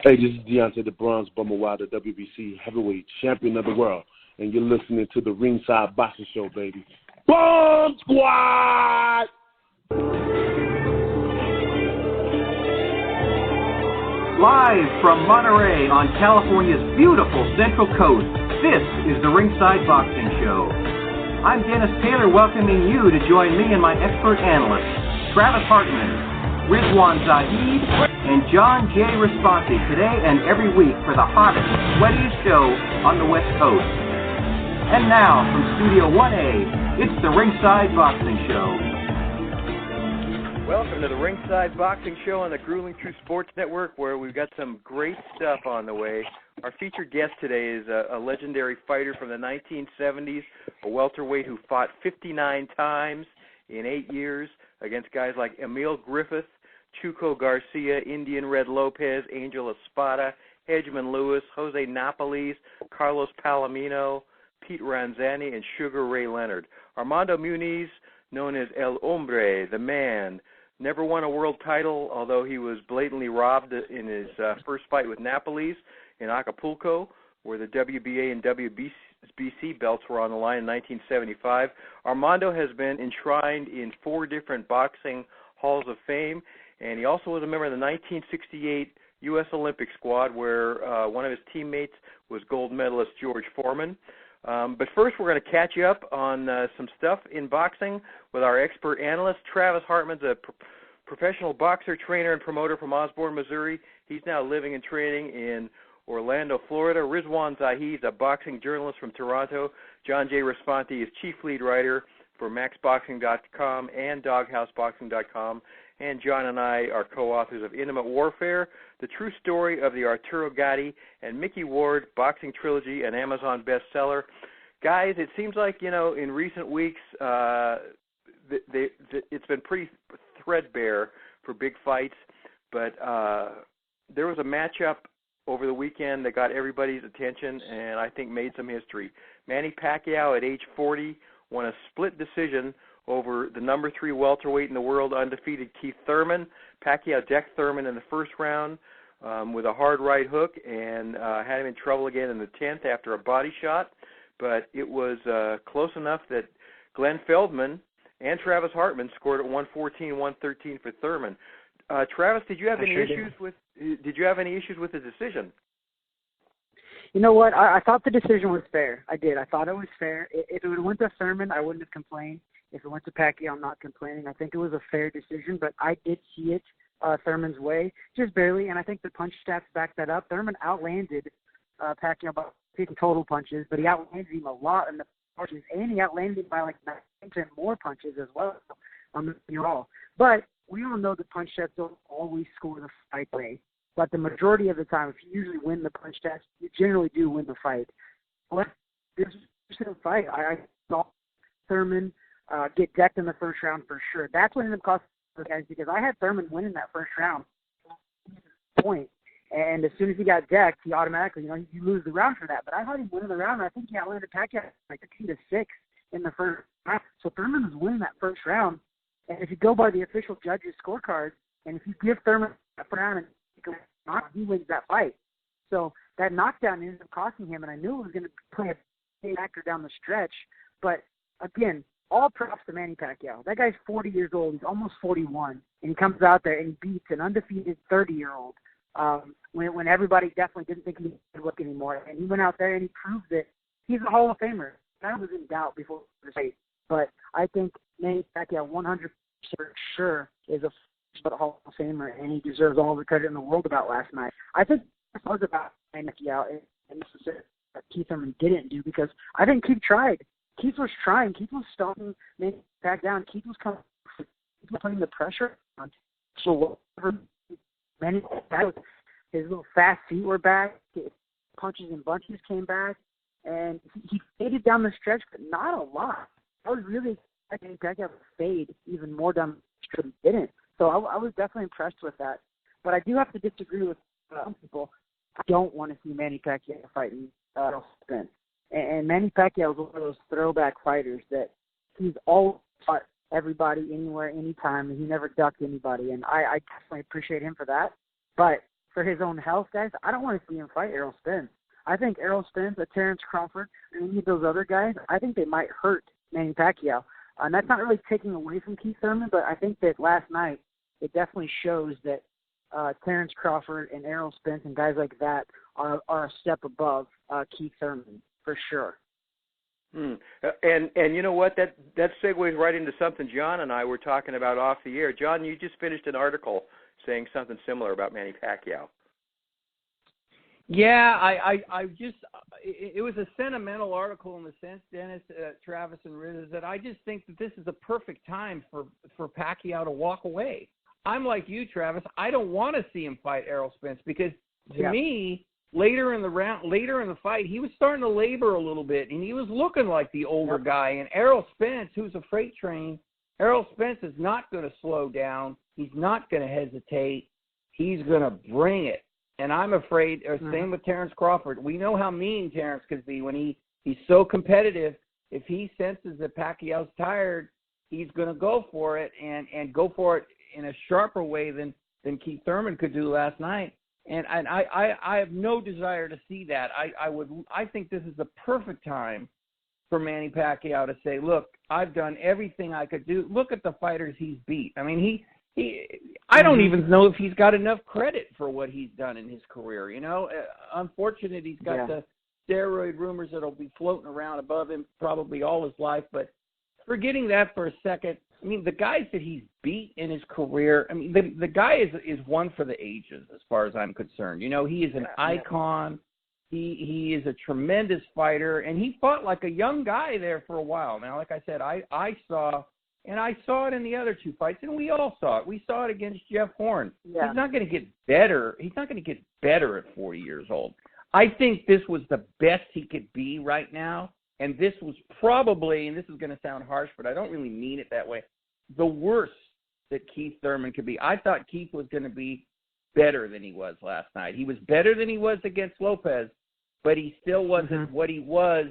Hey, this is Deontay the Bronze Bomber Wilder, WBC heavyweight champion of the world, and you're listening to the Ringside Boxing Show, baby. Bomb Squad! Live from Monterey on California's beautiful Central Coast, this is the Ringside Boxing Show. I'm Dennis Taylor, welcoming you to join me and my expert analysts, Travis Hartman, Rizwaan Zahid, and John J. Raspanti, today and every week for the hottest, sweatiest show on the West Coast. And now, from Studio 1A, it's the Ringside Boxing Show. Welcome to the Ringside Boxing Show on the Grueling Truth Sports Network, where we've got some great stuff on the way. Our featured guest today is a legendary fighter from the 1970s, a welterweight who fought 59 times in 8 years against guys like Emil Griffith, Chuco Garcia, Indian Red Lopez, Angel Espada, Hedgeman Lewis, Jose Napoles, Carlos Palomino, Pete Ranzani, and Sugar Ray Leonard. Armando Muniz, known as El Hombre, the man, never won a world title, although he was blatantly robbed in his first fight with Napoles in Acapulco, where the WBA and WBC belts were on the line in 1975. Armando has been enshrined in 4 different boxing halls of fame, and he also was a member of the 1968 U.S. Olympic squad, where one of his teammates was gold medalist George Foreman. But first, we're going to catch you up on some stuff in boxing with our expert analyst. Travis Hartman's a professional boxer, trainer, and promoter from Osborne, Missouri. He's now living and training in Orlando, Florida. Rizwaan Zahid, a boxing journalist from Toronto. John J. Raspanti is chief lead writer for MaxBoxing.com and DogHouseBoxing.com. And John and I are co-authors of Intimate Warfare, The True Story of the Arturo Gatti and Mickey Ward Boxing Trilogy, an Amazon bestseller. Guys, it seems like, in recent weeks, it's been pretty threadbare for big fights, but there was a matchup over the weekend that got everybody's attention and I think made some history. Manny Pacquiao at age 40 won a split decision over the number 3 welterweight in the world, undefeated Keith Thurman. Pacquiao decked Thurman in the first round with a hard right hook and had him in trouble again in the 10th after a body shot. But it was close enough that Glenn Feldman and Travis Hartman scored at 114-113 for Thurman. Travis, did you have any issues with the decision? You know what? I thought the decision was fair. I did. I thought it was fair. If it would have went to Thurman, I wouldn't have complained. If it went to Pacquiao, I'm not complaining. I think it was a fair decision, but I did see it Thurman's way, just barely, and I think the punch stats back that up. Thurman outlanded Pacquiao by 50 total punches, but he outlanded him a lot in the punches, and he outlanded him by like 9 more punches as well overall. But we all know the punch stats don't always score the fight way, but the majority of the time, if you usually win the punch stats, you generally do win the fight. But this is a fight. I saw Thurman get decked in the first round for sure. That's what ended up costing the guys, because I had Thurman winning that first round point. And as soon as he got decked, he automatically, you lose the round for that. But I had him winning the round, and I think he outlanded Pacquiao like 15-6 in the first round. So Thurman was winning that first round. And if you go by the official judges' scorecard, and if you give Thurman that round and he wins that fight. So that knockdown ended up costing him, and I knew it was going to play a big factor down the stretch. But again, all props to Manny Pacquiao. That guy's 40 years old. He's almost 41, and he comes out there and he beats an undefeated 30-year-old when everybody definitely didn't think he could look anymore. And he went out there and he proved that he's a Hall of Famer. That was in doubt before the fight. But I think Manny Pacquiao 100% sure is a Hall of Famer, and he deserves all the credit in the world about last night. I think it was about Manny Pacquiao and Keith Thurman didn't do, because I think Keith tried. Keith was trying. Keith was stomping Manny back down. Keith was putting the pressure on. So Manny Pacquiao, his little fast feet were back. His punches and bunches came back, and he faded down the stretch, but not a lot. I was really expecting Pacquiao to fade even more down the stretch, but he didn't. So I was definitely impressed with that. But I do have to disagree with some people. I don't want to see Manny Pacquiao fighting Errol Spence. And Manny Pacquiao is one of those throwback fighters that he's always fought everybody, anywhere, anytime, and he never ducked anybody. And I definitely appreciate him for that. But for his own health, guys, I don't want to see him fight Errol Spence. I think Errol Spence, Terrence Crawford, and any of those other guys, I think they might hurt Manny Pacquiao. And that's not really taking away from Keith Thurman, but I think that last night it definitely shows that Terrence Crawford and Errol Spence and guys like that are a step above Keith Thurman, for sure. And you know what? That segues right into something John and I were talking about off the air. John, you just finished an article saying something similar about Manny Pacquiao. Yeah, I just it was a sentimental article in the sense, Dennis, Travis, and Riz, that I just think that this is the perfect time for Pacquiao to walk away. I'm like you, Travis. I don't want to see him fight Errol Spence because to me, later in the fight, he was starting to labor a little bit, and he was looking like the older guy. And Errol Spence, who's a freight train, Errol Spence is not going to slow down. He's not going to hesitate. He's going to bring it. And I'm afraid, same with Terrence Crawford. We know how mean Terrence could be when he's so competitive. If he senses that Pacquiao's tired, he's going to go for it and go for it in a sharper way than Keith Thurman could do last night. And I have no desire to see that. I think this is the perfect time for Manny Pacquiao to say, look, I've done everything I could do. Look at the fighters he's beat. I mean, I don't even know if he's got enough credit for what he's done in his career. You know, unfortunately, he's got the steroid rumors that'll be floating around above him probably all his life. But forgetting that for a second, I mean, the guys that he's beat in his career, I mean, the guy is one for the ages as far as I'm concerned. You know, he is an icon. He is a tremendous fighter, and he fought like a young guy there for a while. Now, like I said, I saw it in the other two fights, and we all saw it. We saw it against Jeff Horn. Yeah. He's not going to get better. He's not going to get better at 40 years old. I think this was the best he could be right now, and this was probably, and this is going to sound harsh, but I don't really mean it that way, the worst that Keith Thurman could be. I thought Keith was going to be better than he was last night. He was better than he was against Lopez, but he still wasn't what he was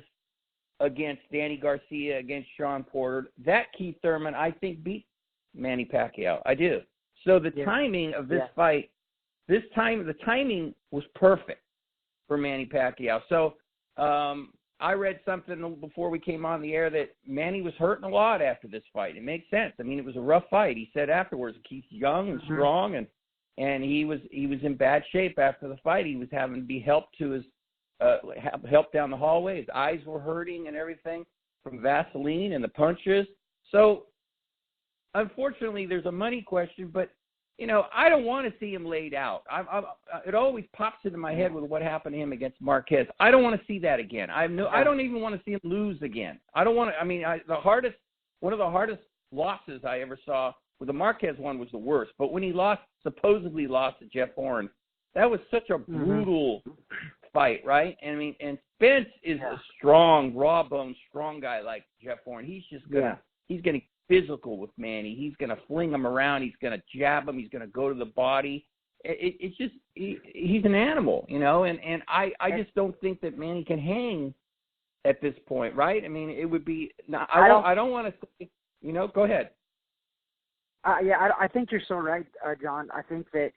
against Danny Garcia, against Sean Porter. That Keith Thurman, I think, beat Manny Pacquiao. I do. So the timing of this fight, the timing was perfect for Manny Pacquiao. So I read something before we came on the air that Manny was hurting a lot after this fight. It makes sense. I mean, it was a rough fight. He said afterwards, Keith's young and strong, and he was in bad shape after the fight. He was having to be helped to his help down the hallway. His eyes were hurting and everything from Vaseline and the punches. So, unfortunately, there's a money question, but, you know, I don't want to see him laid out. It always pops into my head with what happened to him against Marquez. I don't want to see that again. I don't even want to see him lose again. I don't want to. I mean, one of the hardest losses I ever saw, well, the Marquez one was the worst, but when he supposedly lost to Jeff Horn, that was such a brutal fight, right? And I mean, and Spence is a strong, raw-boned, strong guy like Jeff Horn. He's just he's going to get physical with Manny. He's going to fling him around. He's going to jab him. He's going to go to the body. It's just he's an animal, you know. And I just don't think that Manny can hang at this point, right? I mean, it would be. I don't want to say, you know. Go ahead. I think you're so right, John. I think that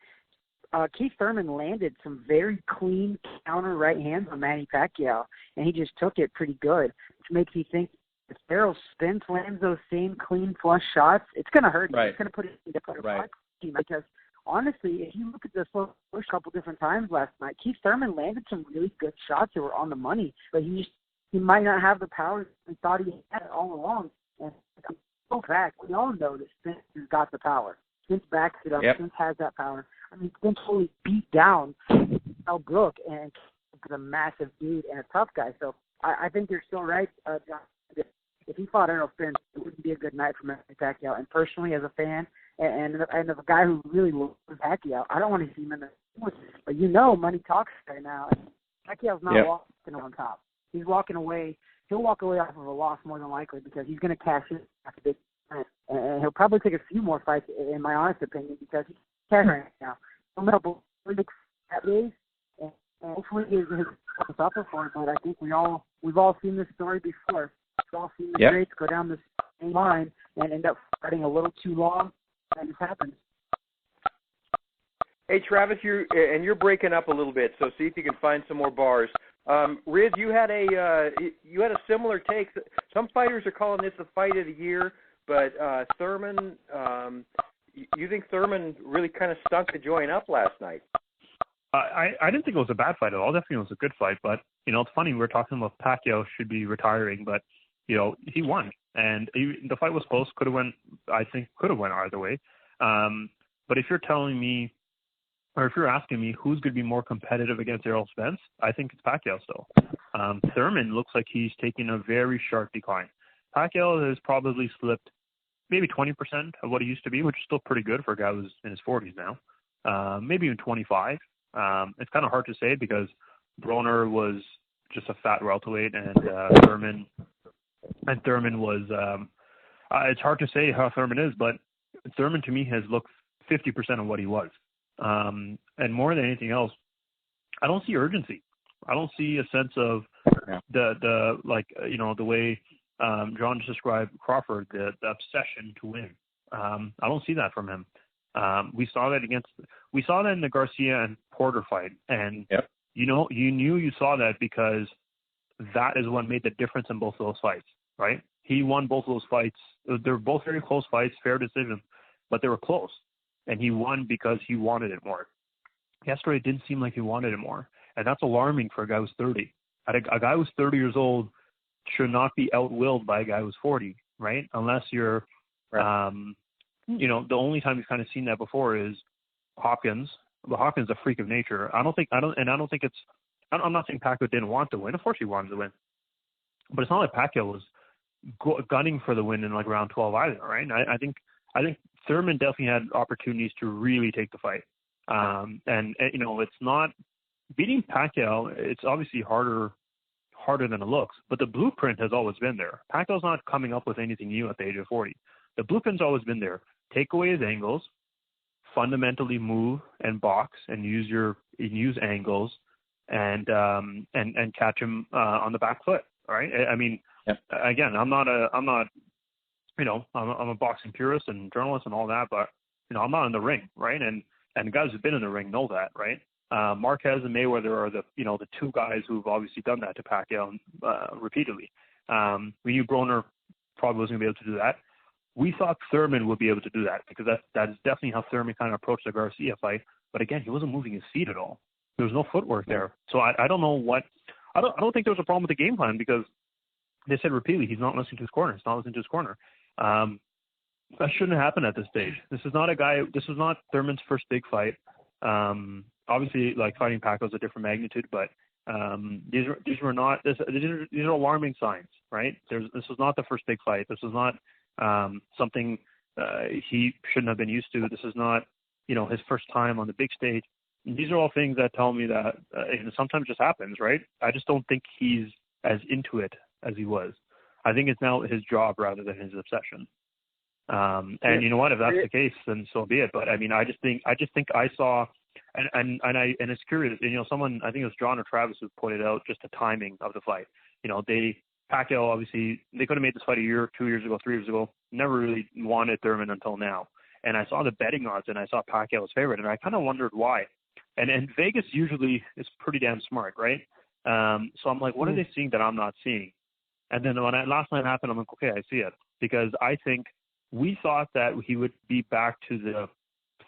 Keith Thurman landed some very clean counter right hands on Manny Pacquiao, and he just took it pretty good, which makes me think if Errol Spence lands those same clean flush shots, it's going to hurt. Right. It's going to put it into a fight team because, honestly, if you look at the first couple different times last night, Keith Thurman landed some really good shots that were on the money, but he might not have the power he thought he had all along. And go back, we all know that Spence has got the power. Spence backs it up. Spence has that power. I mean, Spence totally beat down Al Brook, and he's a massive dude and a tough guy. So I think you're still right, John. If he fought Errol Spence, it wouldn't be a good night for Manny Pacquiao. And personally, as a fan and of a guy who really loves Pacquiao, I don't want to see him in the – but you know money talks right now. Pacquiao's not walking on top. He's walking away. He'll walk away off of a loss more than likely because he's going to cash in after big event. And he'll probably take a few more fights, in my honest opinion, because he's cash right now. He'll make a big fat days, and hopefully he'll suffer for it. But I think we've all seen this story before. We've all seen the greats go down this same line and end up fighting a little too long, and it happens. Hey, Travis, you're breaking up a little bit, so see if you can find some more bars. Riz, you had a similar take. Some fighters are calling this the fight of the year, but Thurman, you think Thurman really kind of stunk the joint up last night? I didn't think it was a bad fight at all. Definitely it was a good fight, but it's funny, we're talking about Pacquiao should be retiring, but he won, and the fight was close. Could have went either way. But if you're telling me, or if you're asking me who's going to be more competitive against Errol Spence, I think it's Pacquiao still. Thurman looks like he's taking a very sharp decline. Pacquiao has probably slipped maybe 20% of what he used to be, which is still pretty good for a guy who's in his 40s now. Maybe even 25. It's kind of hard to say because Broner was just a fat welterweight, and Thurman was. It's hard to say how Thurman is, but Thurman to me has looked 50% of what he was. And more than anything else, I don't see urgency. I don't see a sense of the way John just described Crawford, the obsession to win. I don't see that from him. We saw that in the Garcia and Porter fight, and you knew you saw that because that is what made the difference in both of those fights, right? He won both of those fights. They were both very close fights, fair decision, but they were close, and he won because he wanted it more. Yesterday, it didn't seem like he wanted it more, and that's alarming for a guy who's 30. A guy who's 30 years old should not be outwilled by a guy who's 40, right? Unless you're, the only time you've kind of seen that before is Hopkins. But Hopkins is a freak of nature. I'm not saying Pacquiao didn't want to win. Of course he wanted to win. But it's not like Pacquiao was gunning for the win in like round 12 either, right? I think Thurman definitely had opportunities to really take the fight. And it's not beating Pacquiao. It's obviously harder than it looks, but the blueprint has always been there. Pacquiao's not coming up with anything new at the age of 40. The blueprint's always been there. Take away his angles, fundamentally move and box and use angles and catch him on the back foot. All right. I mean, again, I'm a boxing purist and journalist and all that, but I'm not in the ring, right? And the guys who've been in the ring know that, right? Marquez and Mayweather are the two guys who've obviously done that to Pacquiao repeatedly. We knew Broner probably wasn't going to be able to do that. We thought Thurman would be able to do that because that's definitely how Thurman kind of approached the Garcia fight. But again, he wasn't moving his feet at all. There was no footwork there. So I don't know what – I don't think there was a problem with the game plan because they said repeatedly he's not listening to his corner. He's not listening to his corner. That shouldn't happen at this stage. This is not Thurman's first big fight. Obviously, like fighting Pacquiao is a different magnitude, but these are alarming signs, right? This was not the first big fight. This was not something he shouldn't have been used to. This is not, his first time on the big stage. These are all things that tell me that sometimes just happens, right? I just don't think he's as into it as he was. I think it's now his job rather than his obsession. And you know what? If that's the case, then so be it. But I mean, I just think I saw, and it's curious. Someone, I think it was John or Travis who pointed out just the timing of the fight. Pacquiao obviously they could have made this fight a year, 2 years ago, 3 years ago. Never really wanted Thurman until now. And I saw the betting odds, and I saw Pacquiao's favorite, and I kind of wondered why. And Vegas usually is pretty damn smart, right? So I'm like, what are they seeing that I'm not seeing? And then when last night happened, I'm like, okay, I see it. Because I think we thought that he would be back to the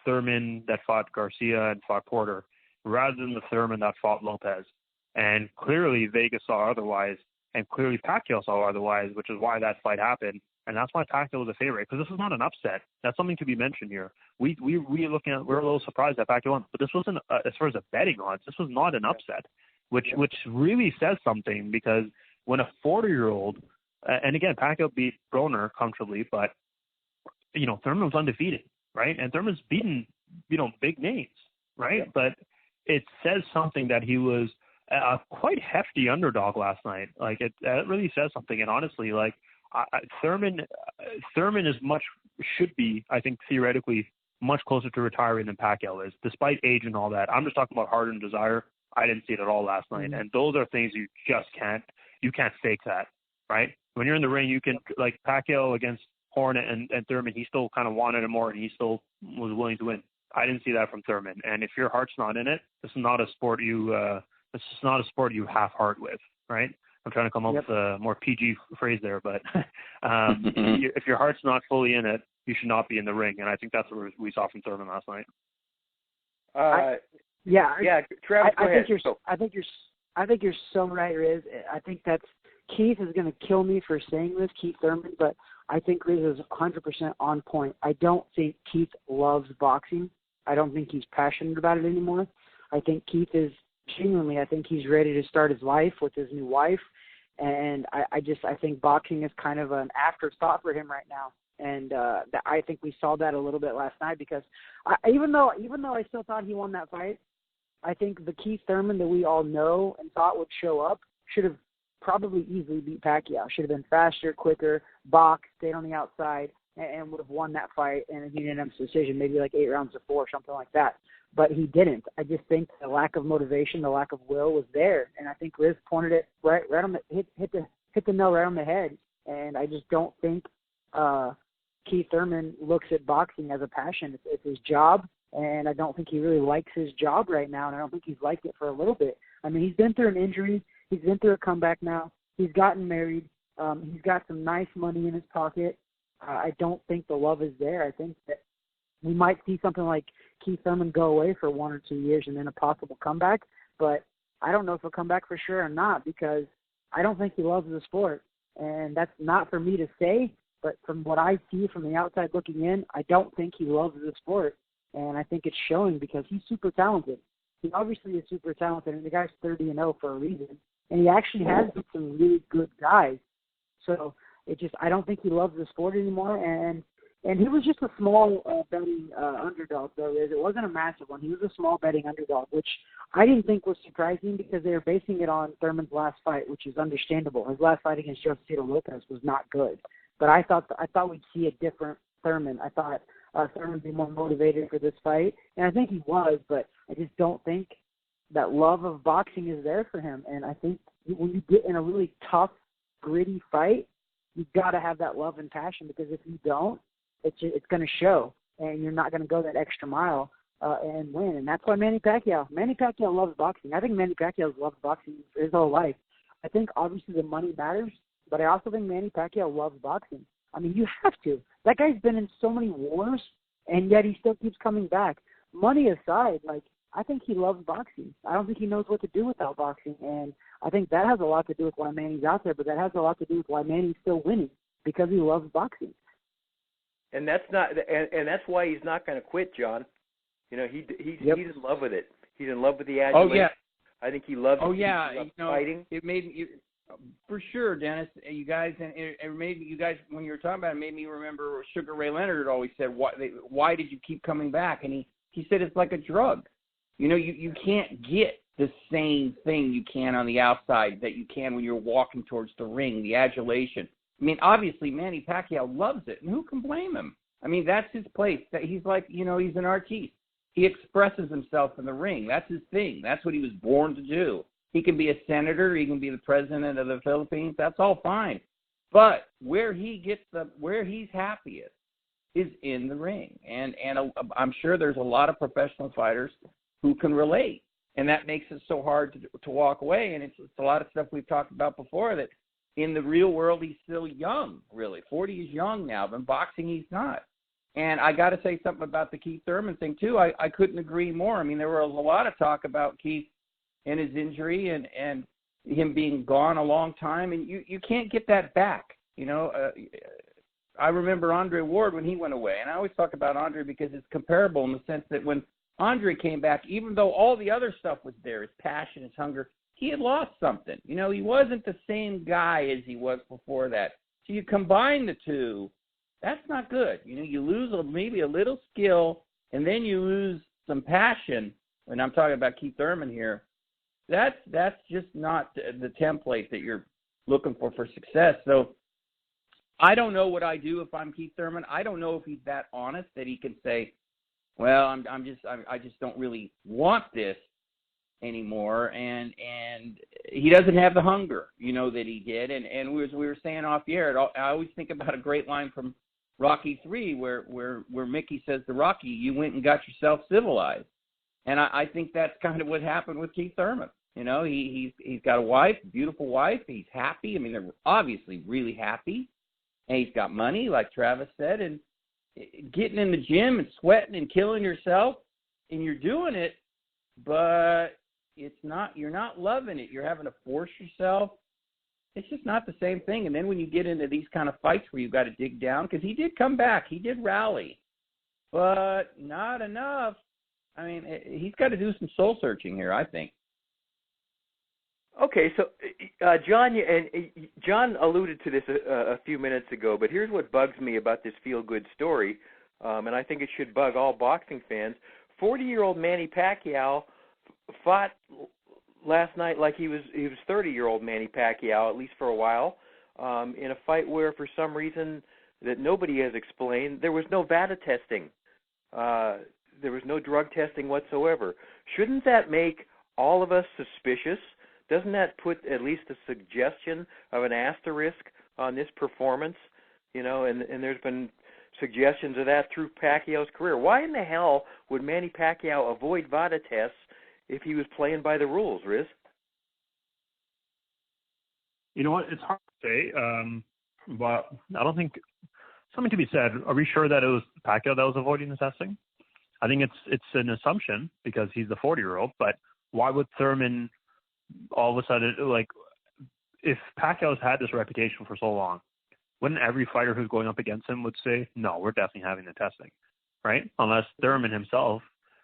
Thurman that fought Garcia and fought Porter rather than the Thurman that fought Lopez. And clearly Vegas saw otherwise, and clearly Pacquiao saw otherwise, which is why that fight happened. And that's why Pacquiao was a favorite, because this was not an upset. That's something to be mentioned here. We're a little surprised that Pacquiao won, but this wasn't, as far as the betting odds, this was not an upset, which really says something, because when a 40-year-old, and again, Pacquiao beat Broner comfortably, but, Thurman was undefeated, right? And Thurman's beaten, big names, right? Yeah. But it says something that he was a quite hefty underdog last night. Like, it really says something. And honestly, like, Thurman should be, I think, theoretically, much closer to retiring than Pacquiao is, despite age and all that. I'm just talking about heart and desire. I didn't see it at all last night. And those are things you just can't fake that, right? When you're in the ring, you can, like Pacquiao against Horn and Thurman, he still kind of wanted it more, and he still was willing to win. I didn't see that from Thurman. And if your heart's not in it, this is not a sport you half heart with, right? I'm trying to come up with a more PG phrase there, but if your heart's not fully in it, you should not be in the ring. And I think that's what we saw from Thurman last night. Travis, go ahead. I think you're so right, Riz. I think that's Keith is going to kill me for saying this, Keith Thurman, but I think Riz is 100% on point. I don't think Keith loves boxing. I don't think he's passionate about it anymore. I think Keith is genuinely, I think he's ready to start his life with his new wife, and I think boxing is kind of an afterthought for him right now. And I think we saw that a little bit last night because even though I still thought he won that fight, I think the Keith Thurman that we all know and thought would show up should have probably easily beat Pacquiao. Should have been faster, quicker, boxed, stayed on the outside, and would have won that fight in a unanimous decision, maybe like 8 rounds to 4, something like that. But he didn't. I just think the lack of motivation, the lack of will was there, and I think Riz pointed it right on the hit the nail right on the head. And I just don't think Keith Thurman looks at boxing as a passion. It's his job, and I don't think he really likes his job right now, and I don't think he's liked it for a little bit. I mean, he's been through an injury. He's been through a comeback now. He's gotten married. He's got some nice money in his pocket. I don't think the love is there. I think that we might see something like Keith Thurman go away for 1 or 2 years and then a possible comeback, but I don't know if he'll come back for sure or not because I don't think he loves the sport, and that's not for me to say. But from what I see from the outside looking in, I don't think he loves the sport. And I think it's showing because he's super talented. He obviously is super talented, and the guy's 30-0 for a reason. And he actually has beat some really good guys. So I don't think he loves the sport anymore. And he was just a small betting underdog, though. It wasn't a massive one. He was a small betting underdog, which I didn't think was surprising because they were basing it on Thurman's last fight, which is understandable. His last fight against Josecito Lopez was not good. But I thought we'd see a different Thurman. I thought Thurman would be more motivated for this fight, and I think he was. But I just don't think that love of boxing is there for him. And I think when you get in a really tough, gritty fight, you've got to have that love and passion because if you don't, it's going to show, and you're not going to go that extra mile and win. And that's why Manny Pacquiao loves boxing. I think Manny Pacquiao's loved boxing his whole life. I think obviously the money matters. But I also think Manny Pacquiao loves boxing. I mean, you have to. That guy's been in so many wars, and yet he still keeps coming back. Money aside, I think he loves boxing. I don't think he knows what to do without boxing, and I think that has a lot to do with why Manny's out there, but that has a lot to do with why Manny's still winning, because he loves boxing. And that's why he's not going to quit, John. He's in love with it. He's in love with the adulation. Oh, yeah. I think he loves fighting. It made me... For sure, Dennis. You guys, and it made you guys when you were talking about it, made me remember Sugar Ray Leonard had always said, "Why did you keep coming back?" And he said it's like a drug. You can't get the same thing you can on the outside that you can when you're walking towards the ring. The adulation. I mean, obviously Manny Pacquiao loves it, and who can blame him? I mean, that's his place. That he's like, he's an artiste. He expresses himself in the ring. That's his thing. That's what he was born to do. He can be a senator. He can be the president of the Philippines. That's all fine. But where he's happiest is in the ring. And I'm sure there's a lot of professional fighters who can relate. And that makes it so hard to walk away. And it's a lot of stuff we've talked about before that in the real world, he's still young, really. 40 is young now, but in boxing, he's not. And I got to say something about the Keith Thurman thing, too. I couldn't agree more. I mean, there was a lot of talk about Keith and his injury and him being gone a long time, and you can't get that back. I remember Andre Ward when he went away, and I always talk about Andre because it's comparable in the sense that when Andre came back, even though all the other stuff was there, his passion, his hunger, he had lost something. He wasn't the same guy as he was before that. So you combine the two, that's not good. You lose maybe a little skill, and then you lose some passion, and I'm talking about Keith Thurman here. That's just not the template that you're looking for success. So I don't know what I do if I'm Keith Thurman. I don't know if he's that honest that he can say, well, I just don't really want this anymore, and he doesn't have the hunger, that he did. And as we were saying off the air, I always think about a great line from Rocky III, where Mickey says to Rocky, "You went and got yourself civilized," and I think that's kind of what happened with Keith Thurman. You know, he's got a wife, beautiful wife. He's happy. I mean, they're obviously really happy, and he's got money, like Travis said, and getting in the gym and sweating and killing yourself, and you're doing it, but you're not loving it. You're having to force yourself. It's just not the same thing. And then when you get into these kind of fights where you've got to dig down, because he did come back, he did rally, but not enough. I mean, he's got to do some soul searching here, I think. Okay, so John alluded to this a few minutes ago, but here's what bugs me about this feel-good story, and I think it should bug all boxing fans. 40-year-old Manny Pacquiao fought last night like he was 30-year-old Manny Pacquiao, at least for a while, in a fight where, for some reason that nobody has explained, there was no VADA testing. There was no drug testing whatsoever. Shouldn't that make all of us suspicious? Doesn't that put at least a suggestion of an asterisk on this performance? You know, and there's been suggestions of that through Pacquiao's career. Why in the hell would Manny Pacquiao avoid VADA tests if he was playing by the rules, Riz? You know what? It's hard to say, but I don't think something to be said. Are we sure that it was Pacquiao that was avoiding the testing? I think it's an assumption because he's the 40-year-old. But why would Thurman all of a sudden, like, if Pacquiao's had this reputation for so long, wouldn't every fighter who's going up against him would say, no, we're definitely having the testing, right? Unless Thurman himself,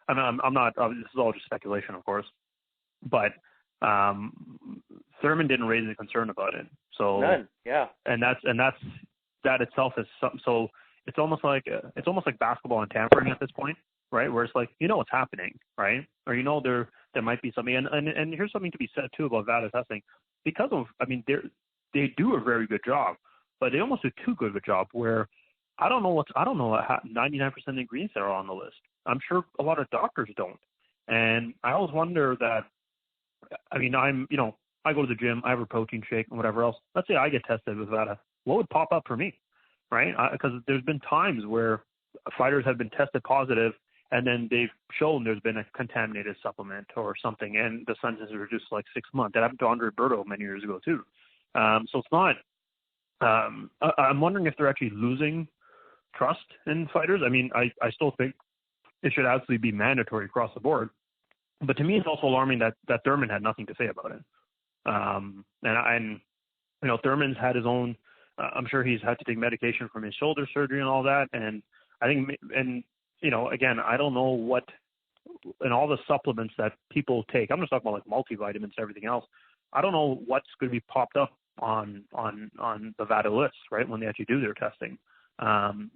I mean, I'm not, this is all just speculation, of course, but Thurman didn't raise any concern about it. So none, yeah. And that itself is something. So it's almost like basketball and tampering at this point, right? Where it's like, you know what's happening, right? Or you know there might be something. And here's something to be said too about VADA testing, because of, I mean, they do a very good job, but they almost do too good of a job. Where I don't know 99% of the ingredients that are on the list. I'm sure a lot of doctors don't, and I always wonder that. I mean, I go to the gym, I have a protein shake and whatever else. Let's say I get tested with VADA. What would pop up for me, right? Because there's been times where fighters have been tested positive, and then they've shown there's been a contaminated supplement or something, and the sentence is reduced to like 6 months. That happened to Andre Berto many years ago too. So it's not. I'm wondering if they're actually losing trust in fighters. I mean, I still think it should absolutely be mandatory across the board. But to me, it's also alarming that Thurman had nothing to say about it. And you know, Thurman's had his own. I'm sure he's had to take medication from his shoulder surgery and all that. And I think, and you know, again, I don't know what, and all the supplements that people take. I'm just talking about like multivitamins and everything else. I don't know what's going to be popped up on the VADA list, right, when they actually do their testing.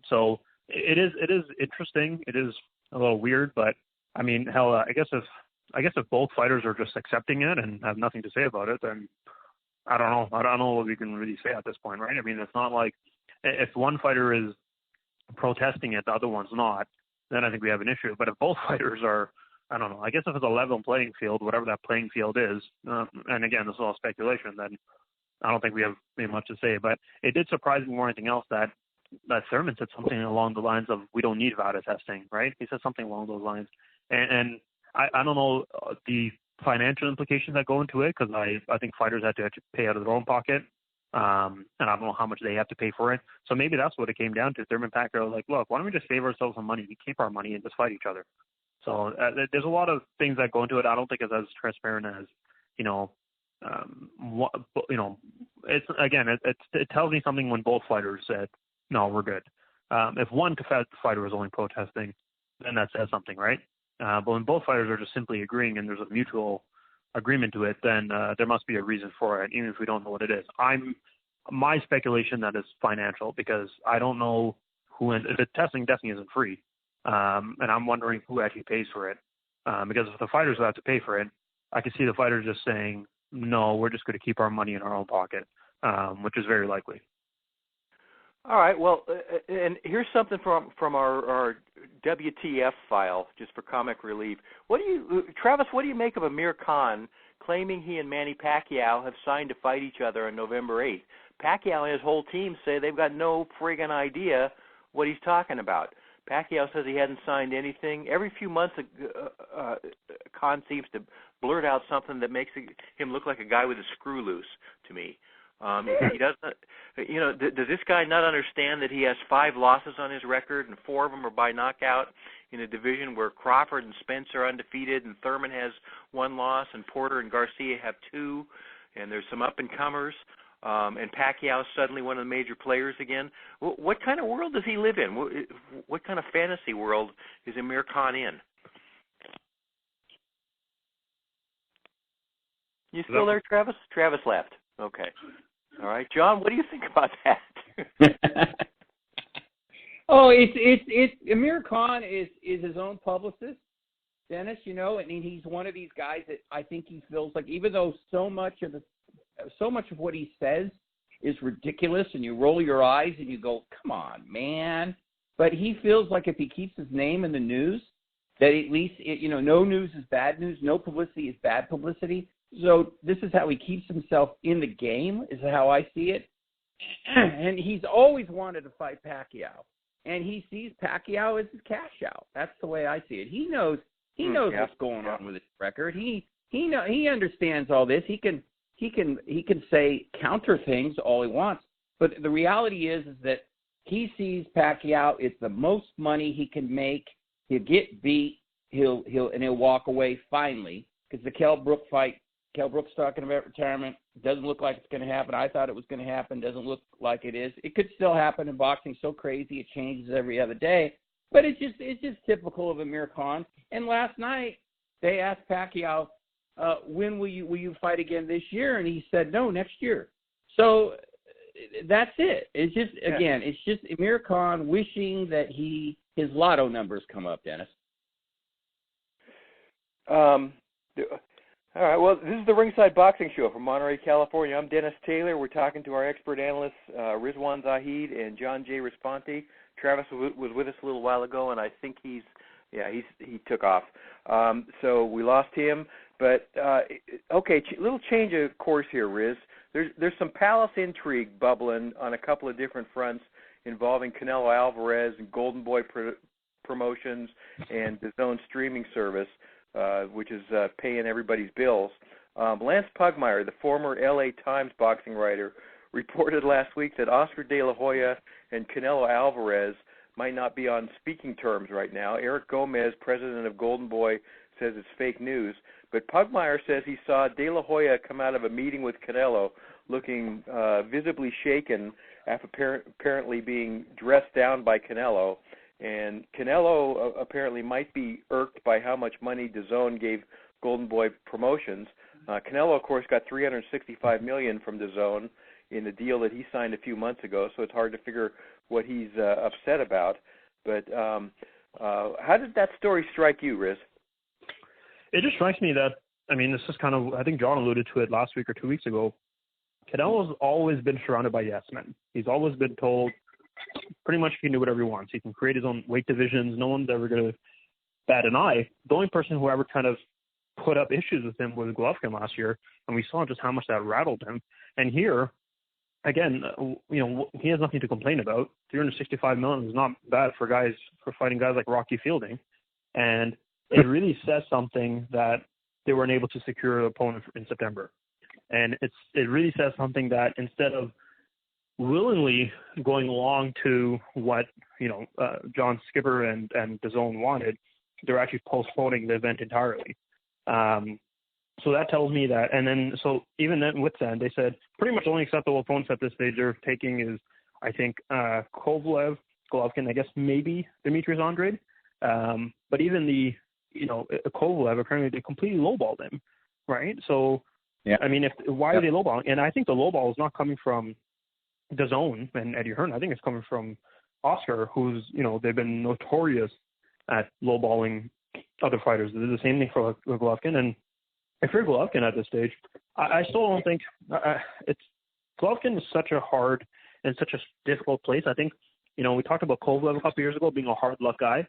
So it is interesting. It is a little weird, but I mean, hell, I guess if both fighters are just accepting it and have nothing to say about it, then I don't know. I don't know what we can really say at this point, right? I mean, it's not like if one fighter is protesting it, the other one's not, then I think we have an issue. But if both fighters are, I don't know. I guess if it's a level playing field, whatever that playing field is, and again, this is all speculation, then I don't think we have much to say. But it did surprise me more than anything else that Thurman said something along the lines of, we don't need VADA testing, right? He said something along those lines. And I don't know the financial implications that go into it, because I think fighters have to actually pay out of their own pocket. And I don't know how much they have to pay for it. So maybe that's what it came down to. Thurman Pacquiao, like, look, why don't we just save ourselves some money? We keep our money and just fight each other. So there's a lot of things that go into it. I don't think it's as transparent as, it tells me something when both fighters said, no, we're good. If one fighter was only protesting, then that says something, right? But when both fighters are just simply agreeing and there's a mutual agreement to it, then there must be a reason for it, even if we don't know what it is. My speculation that is financial, because I don't know the testing definitely isn't free. And I'm wondering who actually pays for it. Because if the fighters will have to pay for it, I could see the fighters just saying, no, we're just going to keep our money in our own pocket, which is very likely. All right. Well, and here's something from our WTF file, just for comic relief. Travis, what do you make of Amir Khan claiming he and Manny Pacquiao have signed to fight each other on November 8th? Pacquiao and his whole team say they've got no friggin' idea what he's talking about. Pacquiao says he hadn't signed anything. Every few months, Khan seems to blurt out something that makes him look like a guy with a screw loose to me. He doesn't, does this guy not understand that he has 5 losses on his record and 4 of them are by knockout in a division where Crawford and Spence are undefeated and Thurman has 1 loss and Porter and Garcia have 2, and there's some up-and-comers, and Pacquiao's suddenly one of the major players again? What kind of world does he live in? What kind of fantasy world is Amir Khan in? You still there, Travis? Travis left. Okay. All right, John, what do you think about that? It's Amir Khan is his own publicist, Dennis. And he's one of these guys that I think he feels like, even though so much of what he says is ridiculous, and you roll your eyes and you go, "Come on, man," but he feels like if he keeps his name in the news, that at least no news is bad news, no publicity is bad publicity. So this is how he keeps himself in the game, is how I see it. And he's always wanted to fight Pacquiao. And he sees Pacquiao as his cash out. That's the way I see it. He knows what's going on with his record. He understands all this. He can say counter things all he wants. But the reality is that he sees Pacquiao, it's the most money he can make. He'll get beat. He'll walk away finally, because the Kell Brook fight. Kell Brook's talking about retirement. Doesn't look like it's going to happen. I thought it was going to happen. Doesn't look like it is. It could still happen in boxing. So crazy, it changes every other day. But it's just typical of Amir Khan. And last night they asked Pacquiao, "When will you fight again this year?" And he said, "No, next year." So that's it. It's just it's just Amir Khan wishing that his lotto numbers come up, Dennis. All right, well, this is the Ringside Boxing Show from Monterey, California. I'm Dennis Taylor. We're talking to our expert analysts, Rizwaan Zahid and John J. Raspanti. Travis was with us a little while ago, and I think he took off. So we lost him. But, little change of course here, Riz. There's some palace intrigue bubbling on a couple of different fronts involving Canelo Alvarez and Golden Boy Promotions and DAZN streaming service, which is paying everybody's bills. Lance Pugmire, the former L.A. Times boxing writer, reported last week that Oscar De La Hoya and Canelo Alvarez might not be on speaking terms right now. Eric Gomez, president of Golden Boy, says it's fake news. But Pugmire says he saw De La Hoya come out of a meeting with Canelo looking visibly shaken after apparently being dressed down by Canelo. And Canelo apparently might be irked by how much money DAZN gave Golden Boy Promotions. Canelo, of course, got $365 million from DAZN in the deal that he signed a few months ago, so it's hard to figure what he's upset about. But how did that story strike you, Riz? It just strikes me that, this is kind of, I think John alluded to it last week or 2 weeks ago. Canelo's always been surrounded by yes men. He's always been told pretty much he can do whatever he wants. He can create his own weight divisions. No one's ever going to bat an eye. The only person who ever kind of put up issues with him was Golovkin last year, and we saw just how much that rattled him. And here, again, he has nothing to complain about. $365 million is not bad for fighting guys like Rocky Fielding, and it really says something that they weren't able to secure an opponent in September. And it really says something that instead of willingly going along to what John Skipper and DAZN wanted, they're actually postponing the event entirely. So that tells me that. And then so even then with that, they said pretty much the only acceptable opponents at this stage they're taking is, I think, Kovalev, Golovkin, I guess maybe Demetrius Andrade. But even the Kovalev, apparently they completely lowballed him, right? So yeah. Why are they lowballing? And I think the lowball is not coming from DAZN and Eddie Hearn. I think it's coming from Oscar, who's, they've been notorious at lowballing other fighters. They did the same thing for Golovkin. And if you're Golovkin at this stage, I still don't think Golovkin is such a hard and such a difficult place. I think, we talked about Kovalev a couple years ago being a hard luck guy.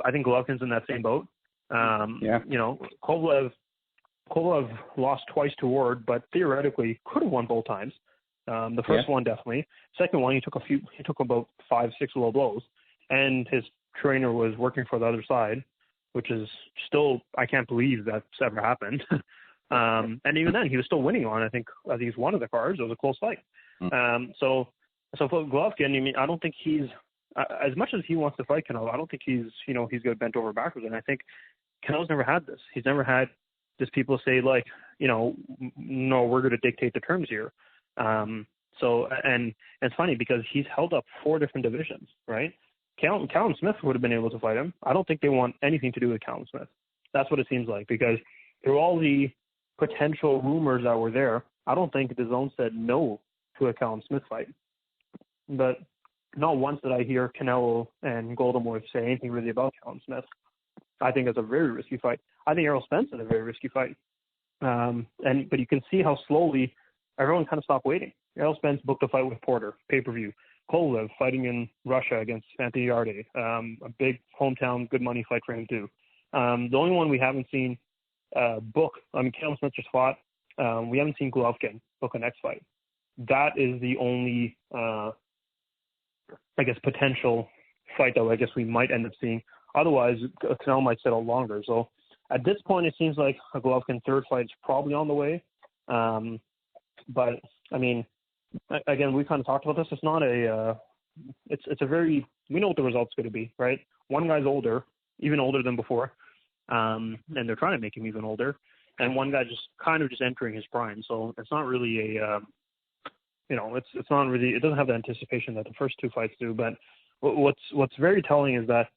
I think Golovkin's in that same boat. Kovalev lost twice to Ward, but theoretically could have won both times. The first one definitely. Second one, he took about 5-6 low blows, and his trainer was working for the other side, which is still, I can't believe that's ever happened. And even then, he was still winning on, I think he's one of the cards. It was a close fight. So for Golovkin, I mean, I don't think he's, as much as he wants to fight Canelo, I don't think he's got bent over backwards. And I think Canelo's never had this. He's never had just people say, like, no, we're going to dictate the terms here. So it's funny because he's held up 4 different divisions, right? Callum Smith would have been able to fight him. I don't think they want anything to do with Callum Smith. That's what it seems like, because through all the potential rumors that were there, I don't think the zone said no to a Callum Smith fight. But not once did I hear Canelo and Golden Boy say anything really about Callum Smith. I think it's a very risky fight. I think Errol Spence is a very risky fight. But you can see how slowly everyone kind of stopped waiting. Errol Spence booked a fight with Porter, pay-per-view. Kovalev fighting in Russia against Anthony Yarde, a big hometown, good money fight for him too. The only one we haven't seen book, Callum Smith just fought. We haven't seen Golovkin book a next fight. That is the only, potential fight that I guess we might end up seeing. Otherwise, Canelo might settle longer. So at this point, it seems like a Golovkin third fight is probably on the way. But I mean, again, we kind of talked about this. It's not it's a very, we know what the result's going to be, right? One guy's older, even older than before, and they're trying to make him even older. And one guy just entering his prime. So it's not really it's not really, it doesn't have the anticipation that the first 2 fights do. But what's very telling is that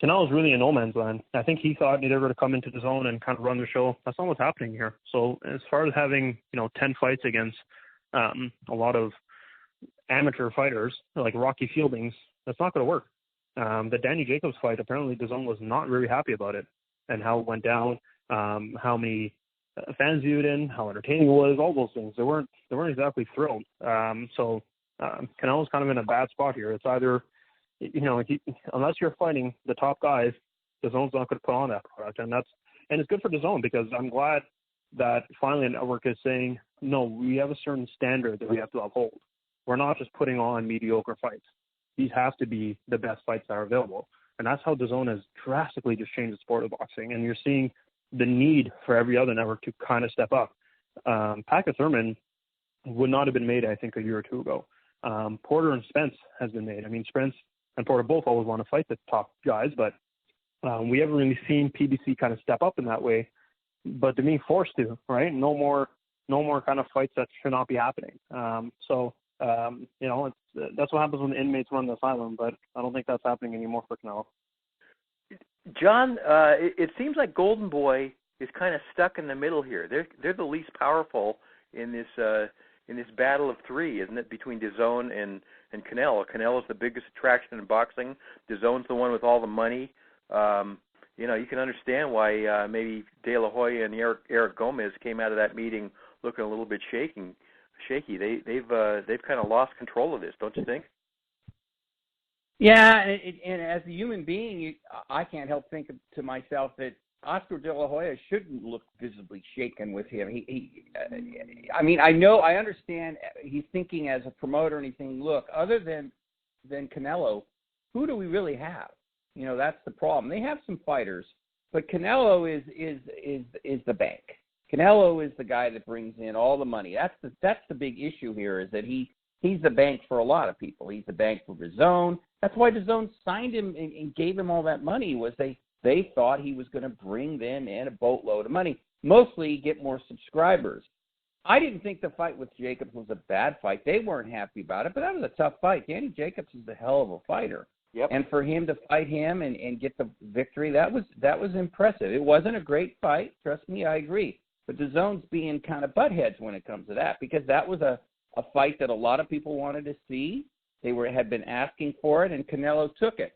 Canelo's really in no man's land. I think he thought they were going to come into the zone and kind of run the show. That's not what's happening here. So as far as having 10 fights against a lot of amateur fighters like Rocky Fieldings, that's not going to work. The Danny Jacobs fight, apparently the zone was not very happy about it and how it went down, how many fans viewed in, how entertaining it was, all those things. They weren't exactly thrilled. So Canelo's kind of in a bad spot here. It's either, unless you're fighting the top guys, the zone's not going to put on that product, and it's good for the zone, because I'm glad that finally a network is saying, no, we have a certain standard that we have to uphold. We're not just putting on mediocre fights. These have to be the best fights that are available, and that's how the zone has drastically just changed the sport of boxing. And you're seeing the need for every other network to kind of step up. Pacquiao Thurman would not have been made, I think, a year or 2 ago. Porter and Spence has been made. I mean, Spence and Porter both always want to fight the top guys, but we haven't really seen PBC kind of step up in that way. But they're being forced to, right? No more kind of fights that should not be happening. That's what happens when the inmates run the asylum, but I don't think that's happening anymore for Canelo. John, it seems like Golden Boy is kind of stuck in the middle here. They're the least powerful in this battle of 3, isn't it, between DAZN and Canelo? Canelo's the biggest attraction in boxing. DAZN's the one with all the money. You can understand why maybe De La Hoya and Eric Gomez came out of that meeting looking a little bit shaky. They've kind of lost control of this, don't you think? Yeah, and as a human being, I can't help think to myself that Oscar De La Hoya shouldn't look visibly shaken with him. I understand he's thinking as a promoter, and he's thinking, look, other than Canelo, who do we really have? That's the problem. They have some fighters, but Canelo is the bank. Canelo is the guy that brings in all the money. That's the big issue here, is that he's the bank for a lot of people. He's the bank for DAZN. That's why DAZN signed him and gave him all that money, was they thought he was going to bring them in a boatload of money, mostly get more subscribers. I didn't think the fight with Jacobs was a bad fight. They weren't happy about it, but that was a tough fight. Danny Jacobs is a hell of a fighter. Yep. And for him to fight him and get the victory, that was impressive. It wasn't a great fight. Trust me, I agree. But DAZN's being kind of buttheads when it comes to that, because that was a fight that a lot of people wanted to see. They had been asking for it, and Canelo took it.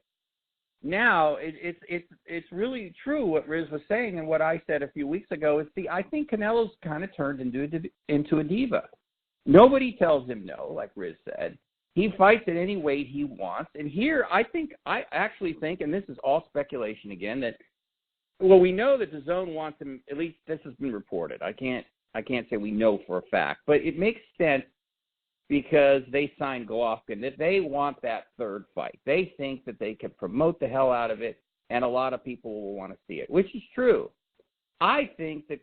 Now it's really true what Riz was saying, and what I said a few weeks ago is, I think Canelo's kind of turned into a diva. Nobody tells him no, like Riz said. He fights at any weight he wants. And here, I actually think, and this is all speculation again, that, well, we know that DAZN wants him, at least this has been reported. I can't say we know for a fact, but it makes sense because they signed Golovkin, that they want that third fight. They think that they can promote the hell out of it, and a lot of people will want to see it, which is true. I think that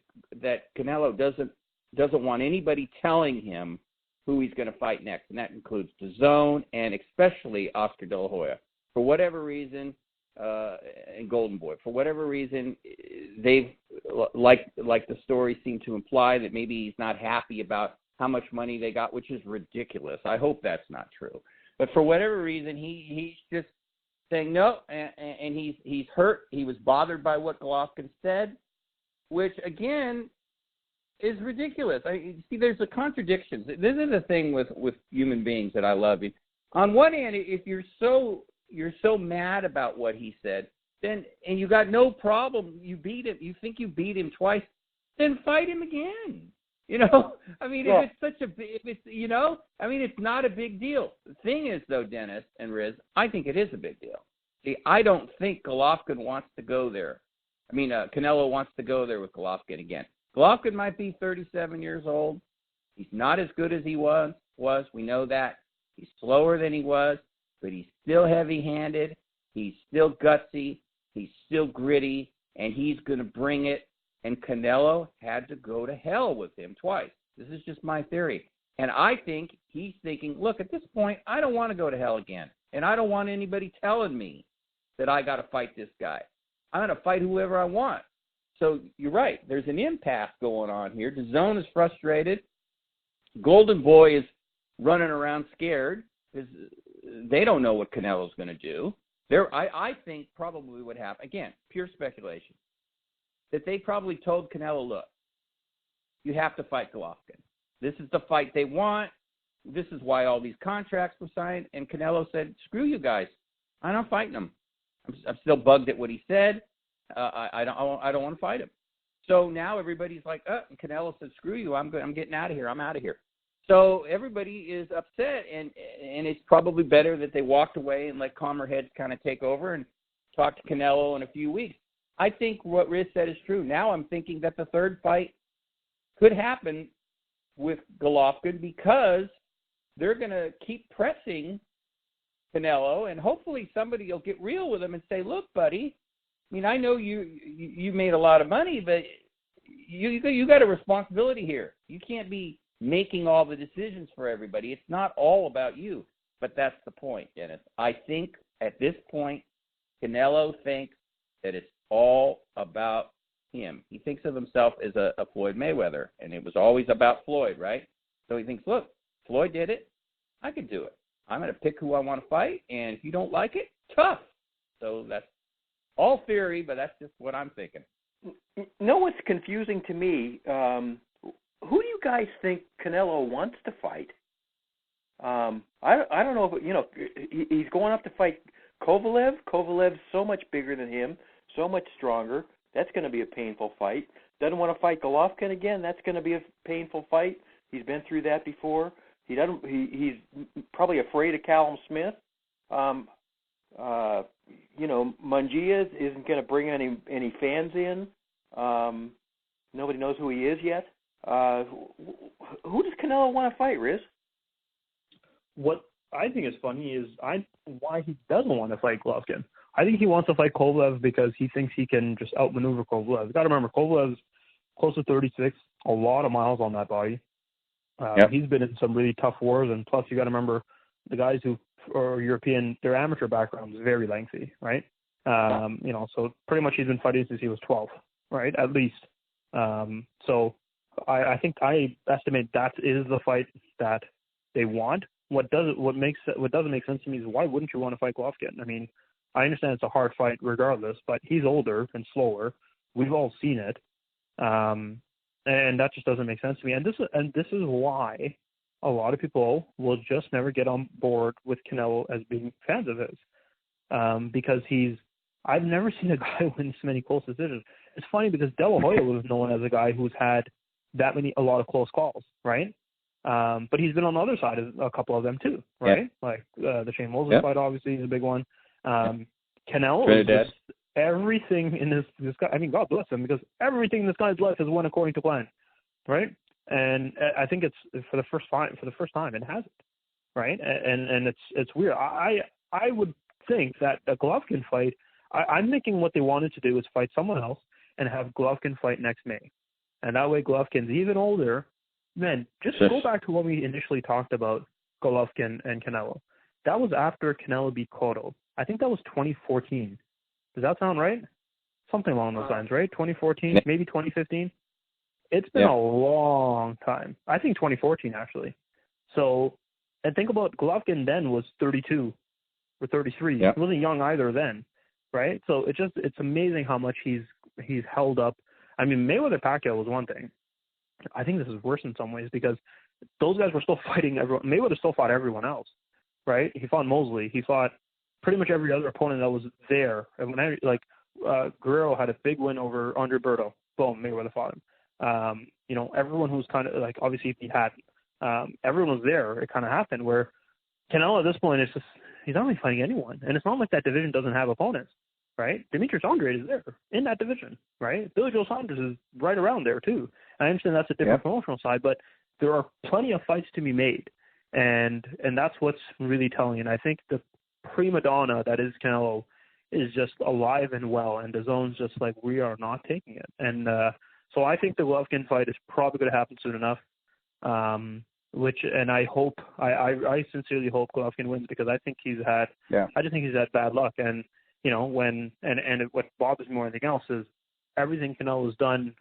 Canelo doesn't want anybody telling him who he's going to fight next, and that includes DAZN and especially Oscar De La Hoya. For whatever reason, and Golden Boy, for whatever reason, they've, like the story seemed to imply, that maybe he's not happy about how much money they got, which is ridiculous. I hope that's not true. But for whatever reason, he's just saying no, and he's hurt. He was bothered by what Golovkin said, which, again, is ridiculous. See, there's a contradiction. This is the thing with human beings that I love. On one hand, if you're so mad about what he said, then, and you got no problem, you beat him, you think you beat him twice, then fight him again. You know, I mean, if it's not a big deal. The thing is, though, Dennis and Riz, I think it is a big deal. See, I don't think Golovkin wants to go there. Canelo wants to go there with Golovkin again. Golovkin might be 37 years old. He's not as good as he was. We know that. He's slower than he was, but he's still heavy-handed. He's still gutsy. He's still gritty, and he's going to bring it. And Canelo had to go to hell with him twice. This is just my theory. And I think he's thinking, look, at this point, I don't want to go to hell again. And I don't want anybody telling me that I got to fight this guy. I'm going to fight whoever I want. So you're right. There's an impasse going on here. DAZN is frustrated. Golden Boy is running around scared because they don't know what Canelo's going to do. I think probably what happened, again, pure speculation, that they probably told Canelo, look, you have to fight Golovkin. This is the fight they want. This is why all these contracts were signed. And Canelo said, screw you guys. I'm not fighting him. I'm still bugged at what he said. I don't want to fight him. So now everybody's like, Canelo said, screw you. I'm getting out of here. I'm out of here. So everybody is upset, and it's probably better that they walked away and let calmer heads kind of take over and talk to Canelo in a few weeks. I think what Riz said is true. Now I'm thinking that the third fight could happen with Golovkin because they're going to keep pressing Canelo, and hopefully somebody will get real with him and say, look, buddy, I mean, I know you made a lot of money, but you got a responsibility here. You can't be making all the decisions for everybody. It's not all about you. But that's the point, Dennis. I think at this point, Canelo thinks that it's all about him. He thinks of himself as a Floyd Mayweather, and it was always about Floyd, right? So he thinks, look, Floyd did it. I could do it. I'm going to pick who I want to fight, and if you don't like it, tough. So that's all theory, but that's just what I'm thinking. Know what's confusing to me? Who do you guys think Canelo wants to fight? I don't know if, he's going up to fight Kovalev. Kovalev's so much bigger than him, so much stronger. That's going to be a painful fight. Doesn't want to fight Golovkin again. That's going to be a painful fight. He's been through that before. He's probably afraid of Callum Smith. Munguia isn't going to bring any fans in. Nobody knows who he is yet. Who does Canelo want to fight, Riz? What I think is funny is why he doesn't want to fight Golovkin. I think he wants to fight Kovalev because he thinks he can just outmaneuver Kovalev. You got to remember, Kovalev's close to 36, a lot of miles on that body. Yep. He's been in some really tough wars, and plus you got to remember the guys who are European, their amateur background is very lengthy, right? So pretty much he's been fighting since he was 12, right? At least. So I think I estimate that is the fight that they want. What doesn't make sense to me is why wouldn't you want to fight Golovkin? I mean, I understand it's a hard fight regardless, but he's older and slower. We've all seen it, and that just doesn't make sense to me. And this is why a lot of people will just never get on board with Canelo as being fans of his, because I've never seen a guy win so many close decisions. It's funny because De La Hoya was known as a guy who's had a lot of close calls, right? But he's been on the other side of a couple of them too, right? Yeah. Like the Shane Mosley fight, obviously, is a big one. Canelo is just everything in this guy. I mean, God bless him, because everything in this guy's life has went according to plan, right? and I think it's for the first time it hasn't, right? And it's weird. I would think that a Golovkin fight, I'm thinking what they wanted to do is fight someone else and have Golovkin fight next May, and that way Golovkin's even older. Man, just go back to when we initially talked about Golovkin and Canelo. That was after Canelo beat Cotto. I think that was 2014. Does that sound right? Something along those lines, right? 2014, maybe 2015. It's been a long time. I think 2014 actually. So, and think about Golovkin then was 32 or 33. He wasn't young either then, right? So it's amazing how much he's held up. I mean, Mayweather Pacquiao was one thing. I think this is worse in some ways because those guys were still fighting everyone. Mayweather still fought everyone else, right? He fought Mosley. He fought pretty much every other opponent that was there. And when Guerrero had a big win over Andre Berto. Boom, Mayweather fought him. Everyone who's kind of like, obviously if he had, everyone was there. It kind of happened where Canelo at this point is just, he's not really fighting anyone. And it's not like that division doesn't have opponents, right? Demetrius Andrade is there in that division, right? Billy Joe Saunders is right around there too. I understand that's a different promotional side, but there are plenty of fights to be made. And that's what's really telling. And I think the prima donna that is Canelo is just alive and well, and the zone's just like, we are not taking it. And so I think the Golovkin fight is probably going to happen soon enough. And I hope, I sincerely hope Golovkin wins because I think I just think he's had bad luck. And what bothers me more than anything else is everything Canelo's done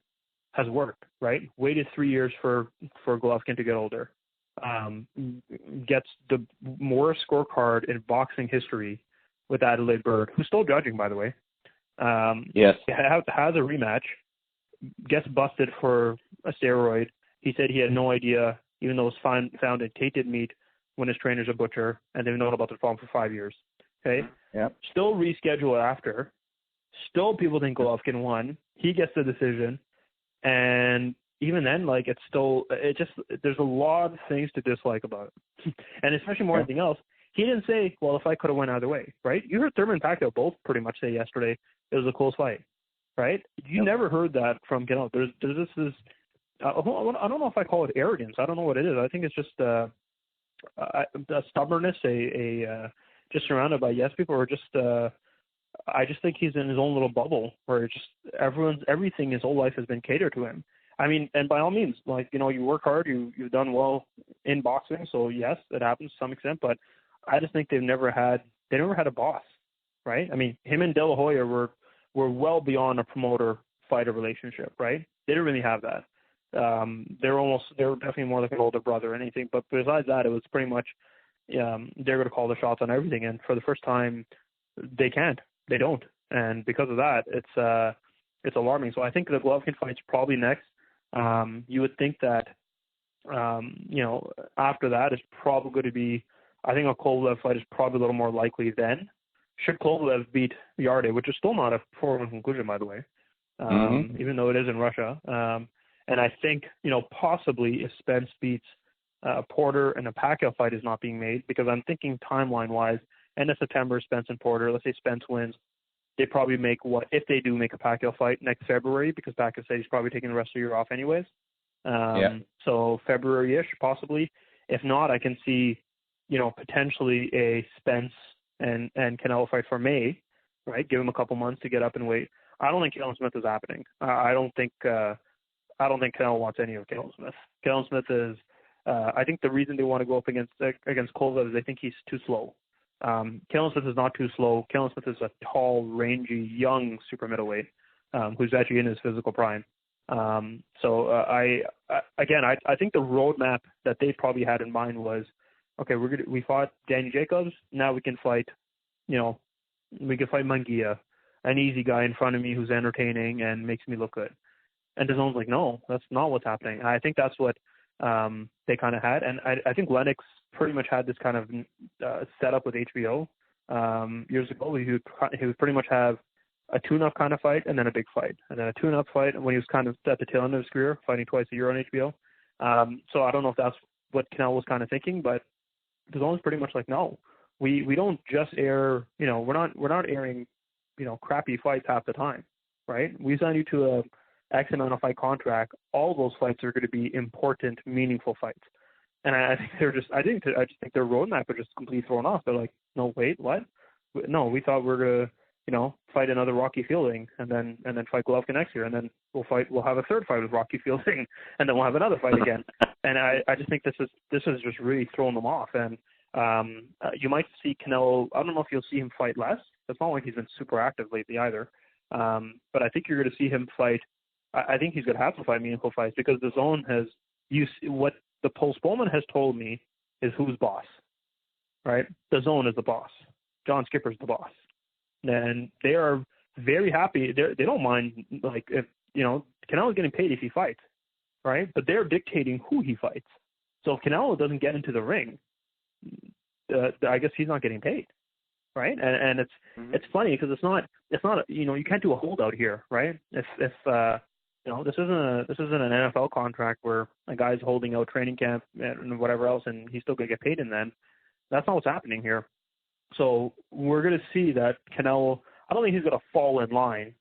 has worked, right? Waited 3 years for Golovkin to get older. Gets the worst scorecard in boxing history with Adelaide Byrd, who's still judging, by the way. Has a rematch, gets busted for a steroid. He said he had no idea, even though it was found in tainted meat when his trainer's a butcher, and they've known about the problem for 5 years. Okay? Still reschedule after. Still people think Golovkin won. He gets the decision. And even then, like, there's a lot of things to dislike about it. And especially more than anything else, he didn't say, well, the fight could have went either way, right? You heard Thurman and Pacquiao both pretty much say yesterday it was a close fight, right? You never heard that from Canelo. There's this I don't know if I call it arrogance. I don't know what it is. I think it's just a stubbornness, just surrounded by yes people, or just I just think he's in his own little bubble where everything his whole life has been catered to him. I mean, and by all means, like, you work hard, you've done well in boxing, so yes, it happens to some extent, but I just think they never had a boss, right? I mean, him and De La Hoya were well beyond a promoter-fighter relationship, right? They didn't really have that. They were definitely more like an older brother or anything, but besides that, it was pretty much they're going to call the shots on everything, and for the first time, they don't, and because of that, it's alarming. So I think the Golovkin fight's probably next. You would think that, after that, it's probably going to be, I think a Kovalev fight is probably a little more likely then. Should Kovalev beat Yarde, which is still not a foregone conclusion, by the way, even though it is in Russia. And I think, possibly if Spence beats Porter and a Pacquiao fight is not being made, because I'm thinking timeline-wise, end of September, Spence and Porter, let's say Spence wins, they probably make if they do make a Pacquiao fight next February, because Pacquiao said he's probably taking the rest of the year off anyways. So February-ish, possibly. If not, I can see, potentially a Spence and Canelo fight for May, right? Give him a couple months to get up and wait. I don't think Callum Smith is happening. I don't think Canelo wants any of Callum Smith. Callum Smith is, I think the reason they want to go up against Kovalev is they think he's too slow. Callum Smith is not too slow. Callum Smith is a tall, rangy, young super middleweight who's actually in his physical prime. I think the roadmap that they probably had in mind was, okay, we fought Danny Jacobs. Now we can fight, we can fight Munguia, an easy guy in front of me who's entertaining and makes me look good. And DAZN's like, no, that's not what's happening. And I think that's what they kind of had. And I think Lennox pretty much had this kind of setup with HBO years ago. He would pretty much have a tune-up kind of fight and then a big fight. And then a tune-up fight when he was kind of at the tail end of his career, fighting twice a year on HBO. So I don't know if that's what Canelo was kind of thinking, but DAZN's pretty much like, no, we don't just air, we're not airing, crappy fights half the time, right? We sign you to X amount of fight contract, all those fights are going to be important, meaningful fights. And I think I just think their roadmap is just completely thrown off. They're like, no, wait, what? No, we thought we were gonna, fight another Rocky Fielding and then fight Golovkin next year, and then we'll have a third fight with Rocky Fielding, and then we'll have another fight again. And I just think this is just really throwing them off. And you might see Canelo. I don't know if you'll see him fight less. It's not like he's been super active lately either. But I think you're going to see him fight. I think he's going to have to fight meaningful fights because the zone has what the postponement has told me is who's boss, right? The zone is the boss. John Skipper's the boss. And they are very happy. They don't mind, like, if, Canelo's getting paid if he fights, right? But they're dictating who he fights. So if Canelo doesn't get into the ring, I guess he's not getting paid, right? And it's funny because it's not you can't do a holdout here, right? If this isn't an NFL contract where a guy's holding out training camp and whatever else, and he's still gonna get paid in then. That's not what's happening here. So we're gonna see that Canelo. I don't think he's gonna fall in line,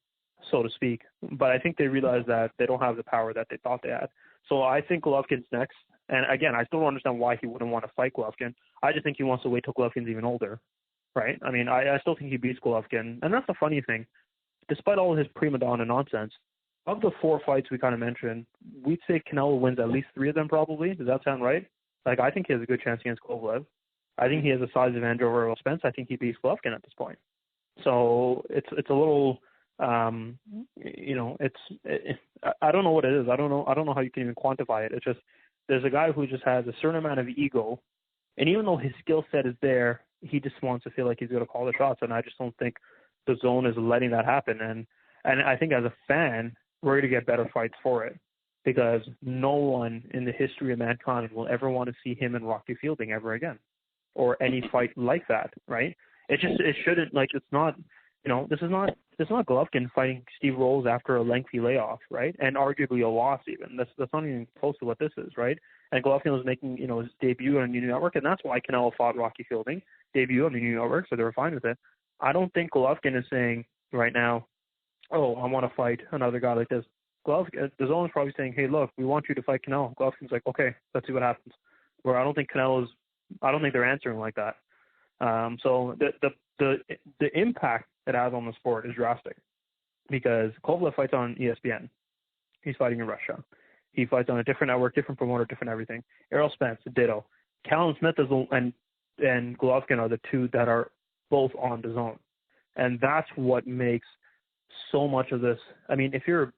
so to speak, but I think they realize that they don't have the power that they thought they had. So I think Golovkin's next. And again, I still don't understand why he wouldn't want to fight Golovkin. I just think he wants to wait till Golovkin's even older, right? I mean, I still think he beats Golovkin. And that's the funny thing. Despite all his prima donna nonsense, of the 4 fights we kind of mentioned, we'd say Canelo wins at least 3 of them probably. Does that sound right? Like, I think he has a good chance against Kovalev. I think he has a size advantage over Errol Spence. I think he beats Golovkin at this point. So it's a little, I don't know what it is. I don't know how you can even quantify it. It's just, there's a guy who just has a certain amount of ego, and even though his skill set is there, he just wants to feel like he's going to call the shots, and I just don't think the zone is letting that happen. And I think as a fan, we're going to get better fights for it, because no one in the history of mankind will ever want to see him and Rocky Fielding ever again, or any fight like that, right? It shouldn't, like, it's not, this is not Golovkin fighting Steve Rolls after a lengthy layoff, right? And arguably a loss even. That's not even close to what this is, right? And Golovkin was making, his debut on a new network, and that's why Canelo fought Rocky Fielding, debut on a new network, so they were fine with it. I don't think Golovkin is saying right now, oh, I want to fight another guy like this. The zone is probably saying, hey, look, we want you to fight Canelo. Golovkin's like, okay, let's see what happens. Where I don't think they're answering like that. So the impact it has on the sport is drastic, because Kovalev fights on ESPN. He's fighting in Russia. He fights on a different network, different promoter, different everything. Errol Spence, ditto. Callum Smith and Golovkin are the 2 that are both on the zone. And that's what makes so much of this. I mean, if your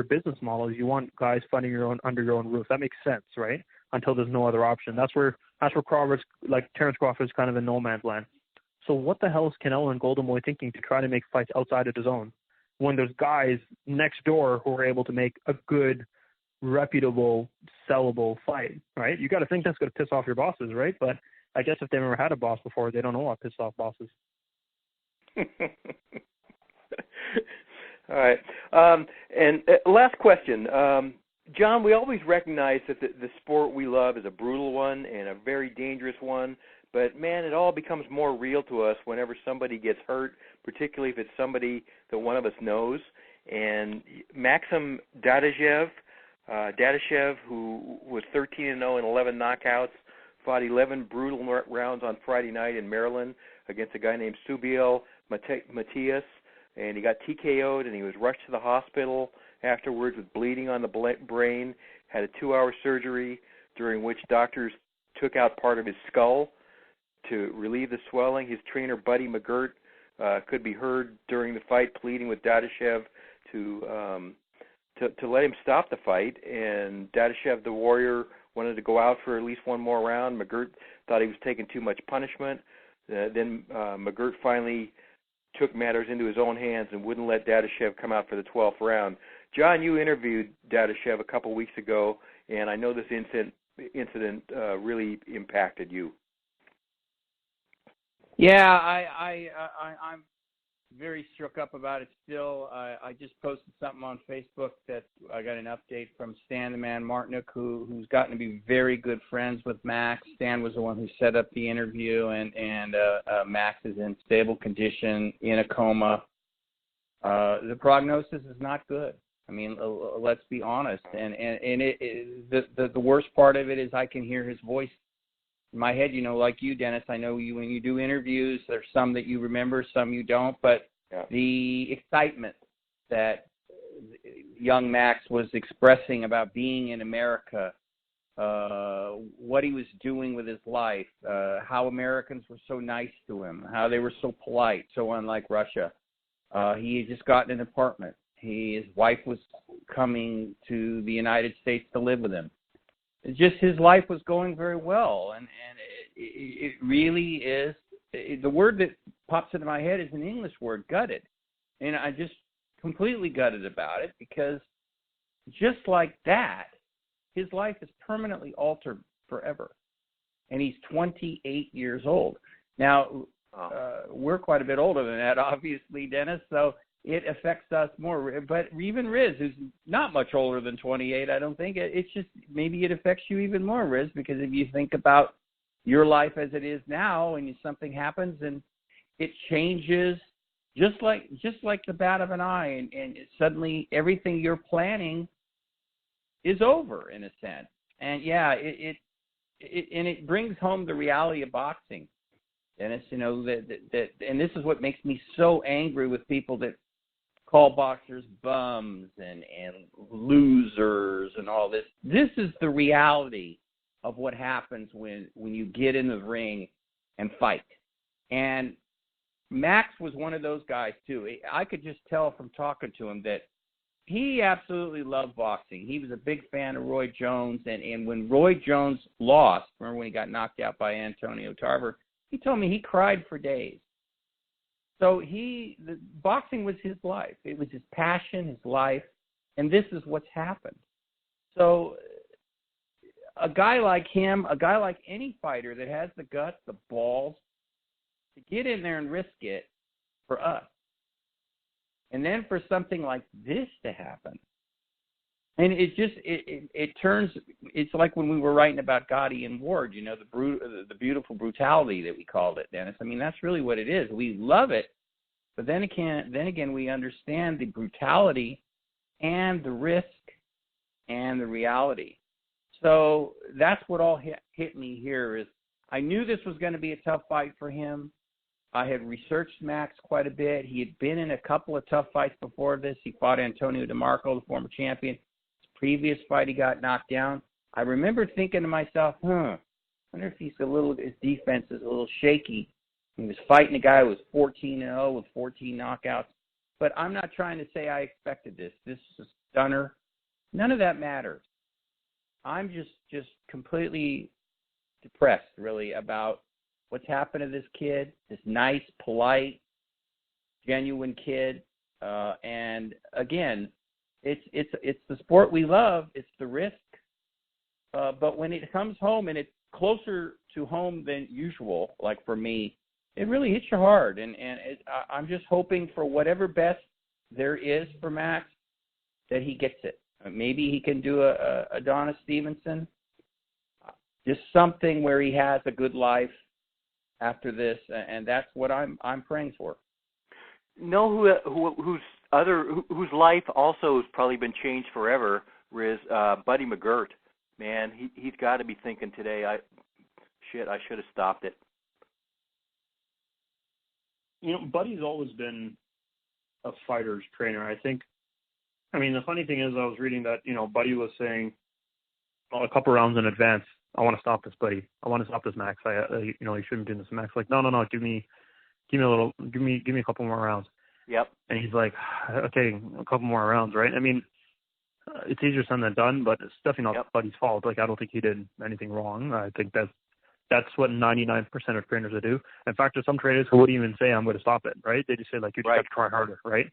business model is you want guys fighting under your own roof, that makes sense, right? Until there's no other option. That's where Crawford's, like Terrence Crawford's, kind of in no man's land. So what the hell is Canelo and Golden Boy thinking to try to make fights outside of the zone when there's guys next door who are able to make a good, reputable, sellable fight, right? You got to think that's going to piss off your bosses, right? But I guess if they've never had a boss before, they don't know what pissed off bosses. All right. And last question. John, we always recognize that the sport we love is a brutal one and a very dangerous one. But, man, it all becomes more real to us whenever somebody gets hurt, particularly if it's somebody that one of us knows. And Maxim Dadashev, who was 13-0 and 11 knockouts, fought 11 brutal rounds on Friday night in Maryland against a guy named Subiel Matias, and he got TKO'd, and he was rushed to the hospital afterwards with bleeding on the brain, had a 2-hour surgery during which doctors took out part of his skull to relieve the swelling. His trainer, Buddy McGirt, could be heard during the fight pleading with Dadashev to let him stop the fight, and Dadashev, the warrior, wanted to go out for at least one more round. McGirt thought he was taking too much punishment. Then McGirt finally took matters into his own hands and wouldn't let Dadashev come out for the 12th round. John, you interviewed Dadashev a couple weeks ago, and I know this incident really impacted you. Yeah, I'm very struck up about it still. I just posted something on Facebook that I got an update from Stan the Man Martinick, who's gotten to be very good friends with Max. Stan was the one who set up the interview, and Max is in stable condition, in a coma. The prognosis is not good. I mean, let's be honest. And the worst part of it is I can hear his voice in my head. You know, like you, Dennis, I know you when you do interviews, there's some that you remember, some you don't. But the excitement that young Max was expressing about being in America, what he was doing with his life, how Americans were so nice to him, how they were so polite, so unlike Russia. He had just gotten an apartment. His wife was coming to the United States to live with him. It's just his life was going very well, and it really is. The word that pops into my head is an English word, gutted, and I just completely gutted about it because just like that, his life is permanently altered forever, and he's 28 years old. Now, we're quite a bit older than that, obviously, Dennis, so it affects us more. But even Riz, who's not much older than 28, I don't think, it's just maybe it affects you even more, Riz, because if you think about your life as it is now and something happens and it changes just like the bat of an eye, and suddenly everything you're planning is over in a sense. And yeah, it brings home the reality of boxing. And it's, you know, that and this is what makes me so angry with people that call boxers bums and losers and all this. This is the reality of what happens when you get in the ring and fight. And Max was one of those guys too. I could just tell from talking to him that he absolutely loved boxing. He was a big fan of Roy Jones, and when Roy Jones lost, remember when he got knocked out by Antonio Tarver, he told me he cried for days. So boxing was his life. It was his passion, his life, and this is what's happened. So a guy like him, a guy like any fighter that has the guts, the balls, to get in there and risk it for us. And then for something like this to happen. And it turns, it's like when we were writing about Gotti and Ward, you know, the beautiful brutality that we called it, Dennis. I mean, that's really what it is. We love it, but then again, we understand the brutality and the risk and the reality. So that's what all hit me here is I knew this was going to be a tough fight for him. I had researched Max quite a bit. He had been in a couple of tough fights before this. He fought Antonio DeMarco, the former champion. His previous fight, he got knocked down. I remember thinking to myself, I wonder if his defense is a little shaky. He was fighting a guy who was 14-0 with 14 knockouts. But I'm not trying to say I expected this. This is a stunner. None of that matters. I'm just completely depressed, really, about what's happened to this kid, this nice, polite, genuine kid. And again, it's the sport we love. It's the risk. But when it comes home and it's closer to home than usual, like for me, it really hits you hard. And I'm just hoping for whatever best there is for Max that he gets it. Maybe he can do a Adonis Stevenson, just something where he has a good life after this, and that's what I'm praying for. Know whose life also has probably been changed forever, Riz, Buddy McGirt. Man, he's got to be thinking today, I should have stopped it. You know, Buddy's always been a fighter's trainer. I mean, the funny thing is, I was reading that, you know, Buddy was saying a couple rounds in advance, I want to stop this, Buddy. I want to stop this, Max. You shouldn't do this, Max. Like, no. Give me a couple more rounds. Yep. And he's like, okay, a couple more rounds, right? I mean, it's easier said than done, but it's definitely not Buddy's fault. Like, I don't think he did anything wrong. I think that's what 99% of trainers would do. In fact, there's some trainers who wouldn't even say, I'm going to stop it, right? They just say, like, you just have to try harder, right?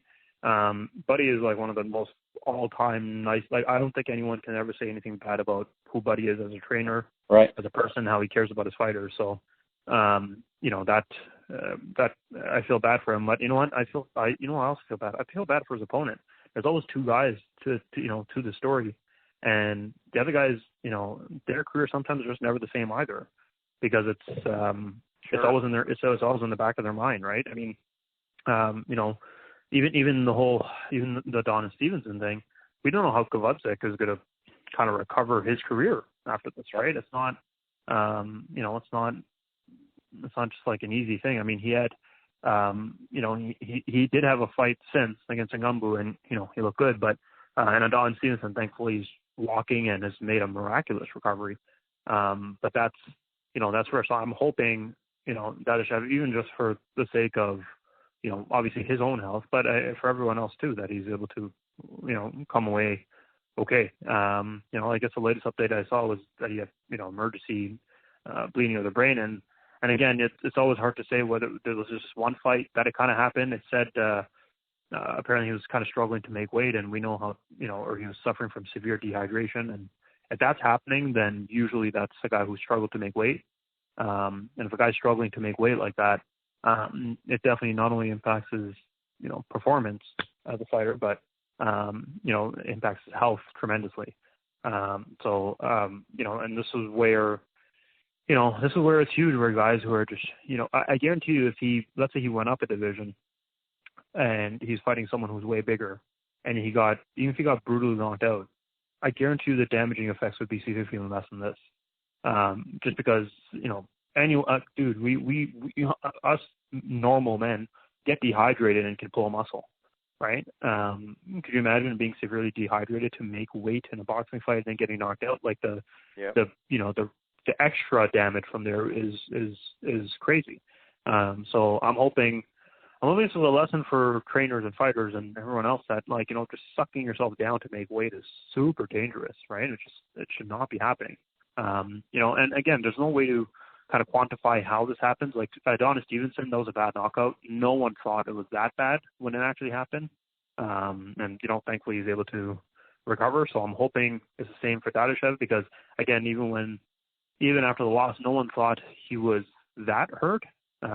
Buddy is like one of the most all-time nice. Like, I don't think anyone can ever say anything bad about who Buddy is as a trainer, right? As a person, how he cares about his fighters. So, that I feel bad for him. But you know what? I also feel bad. I feel bad for his opponent. There's always two guys to the story, and the other guys, their career sometimes is just never the same either, because it's always it's always in the back of their mind, right? I mean, even the Adonis Stevenson thing, we don't know how Kovacic is going to kind of recover his career after this, right? It's not, it's not just like an easy thing. I mean, he had, he did have a fight since against Ngannou, and he looked good, but and Adonis Stevenson, thankfully, he's walking and has made a miraculous recovery. But that's where, so I'm hoping, Dadashev, even just for the sake of, obviously his own health, but for everyone else too, that he's able to, come away okay. I guess the latest update I saw was that he had, emergency bleeding of the brain, and again, it's always hard to say whether there was just one fight that it kind of happened. It said apparently he was kind of struggling to make weight, and we know how, or he was suffering from severe dehydration. And if that's happening, then usually that's a guy who struggled to make weight. And if a guy's struggling to make weight like that, it definitely not only impacts his, performance as a fighter, but, impacts his health tremendously. And this is where, it's huge, where guys who are just, I guarantee you, if let's say he went up a division and he's fighting someone who's way bigger, and even if he got brutally knocked out, I guarantee you the damaging effects would be significantly less than this. Just because, dude, we us normal men get dehydrated and can pull a muscle, right? Could you imagine being severely dehydrated to make weight in a boxing fight and then getting knocked out? Like the extra damage from there is crazy. So I'm hoping this is a lesson for trainers and fighters and everyone else that, just sucking yourself down to make weight is super dangerous, right? It should not be happening. And again, there's no way to kind of quantify how this happens. Like Adonis Stevenson, that was a bad knockout. No one thought it was that bad when it actually happened. And thankfully he's able to recover. So I'm hoping it's the same for Dadashev, because again, even after the loss, no one thought he was that hurt. It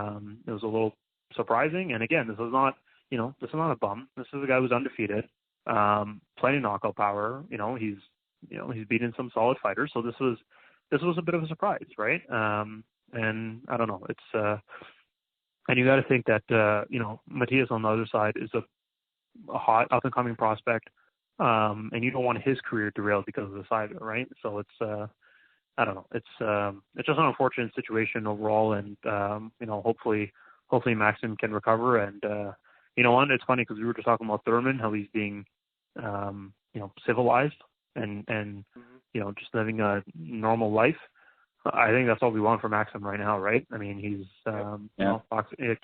was a little surprising. And again, this is not a bum. This is a guy who's undefeated, plenty of knockout power. He's beaten some solid fighters. So this was a bit of a surprise, right? And I don't know. It's and you got to think that Matias on the other side is a hot up and coming prospect, and you don't want his career derailed because of this either, right? So it's I don't know. It's just an unfortunate situation overall, and hopefully Maxim can recover. And it's funny because we were just talking about Thurman, how he's being civilized and just living a normal life. I think that's all we want for Maxim right now, right? I mean, he's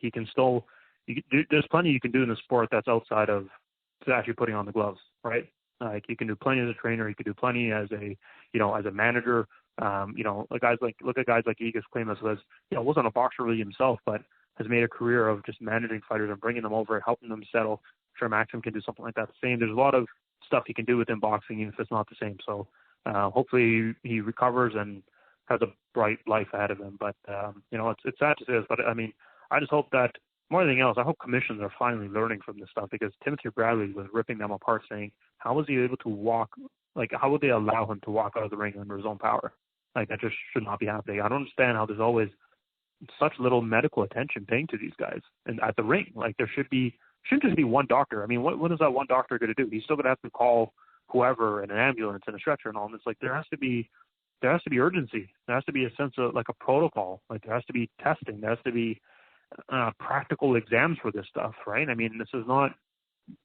he can still there's plenty you can do in the sport that's outside of actually putting on the gloves, right? Like you can do plenty as a trainer, you can do plenty as a as a manager. Look at guys like Igis Klimas, who wasn't a boxer really himself, but has made a career of just managing fighters and bringing them over, helping them settle. I'm sure Maxim can do something like that. The same. There's a lot of stuff he can do within boxing, even if it's not the same. So hopefully he recovers and has a bright life ahead of him. But it's sad to say this, but I mean, I just hope that more than anything else, I hope commissions are finally learning from this stuff, because Timothy Bradley was ripping them apart, saying, how was he able to walk? Like, how would they allow him to walk out of the ring under his own power? Like, that just should not be happening. I don't understand how there's always such little medical attention paying to these guys and at the ring. Like, there shouldn't just be one doctor. I mean, what is that one doctor going to do? He's still going to have to call whoever in an ambulance and a stretcher and all this. Like, there has to be urgency. There has to be a sense of, like, a protocol. Like, there has to be testing. There has to be practical exams for this stuff, right? I mean,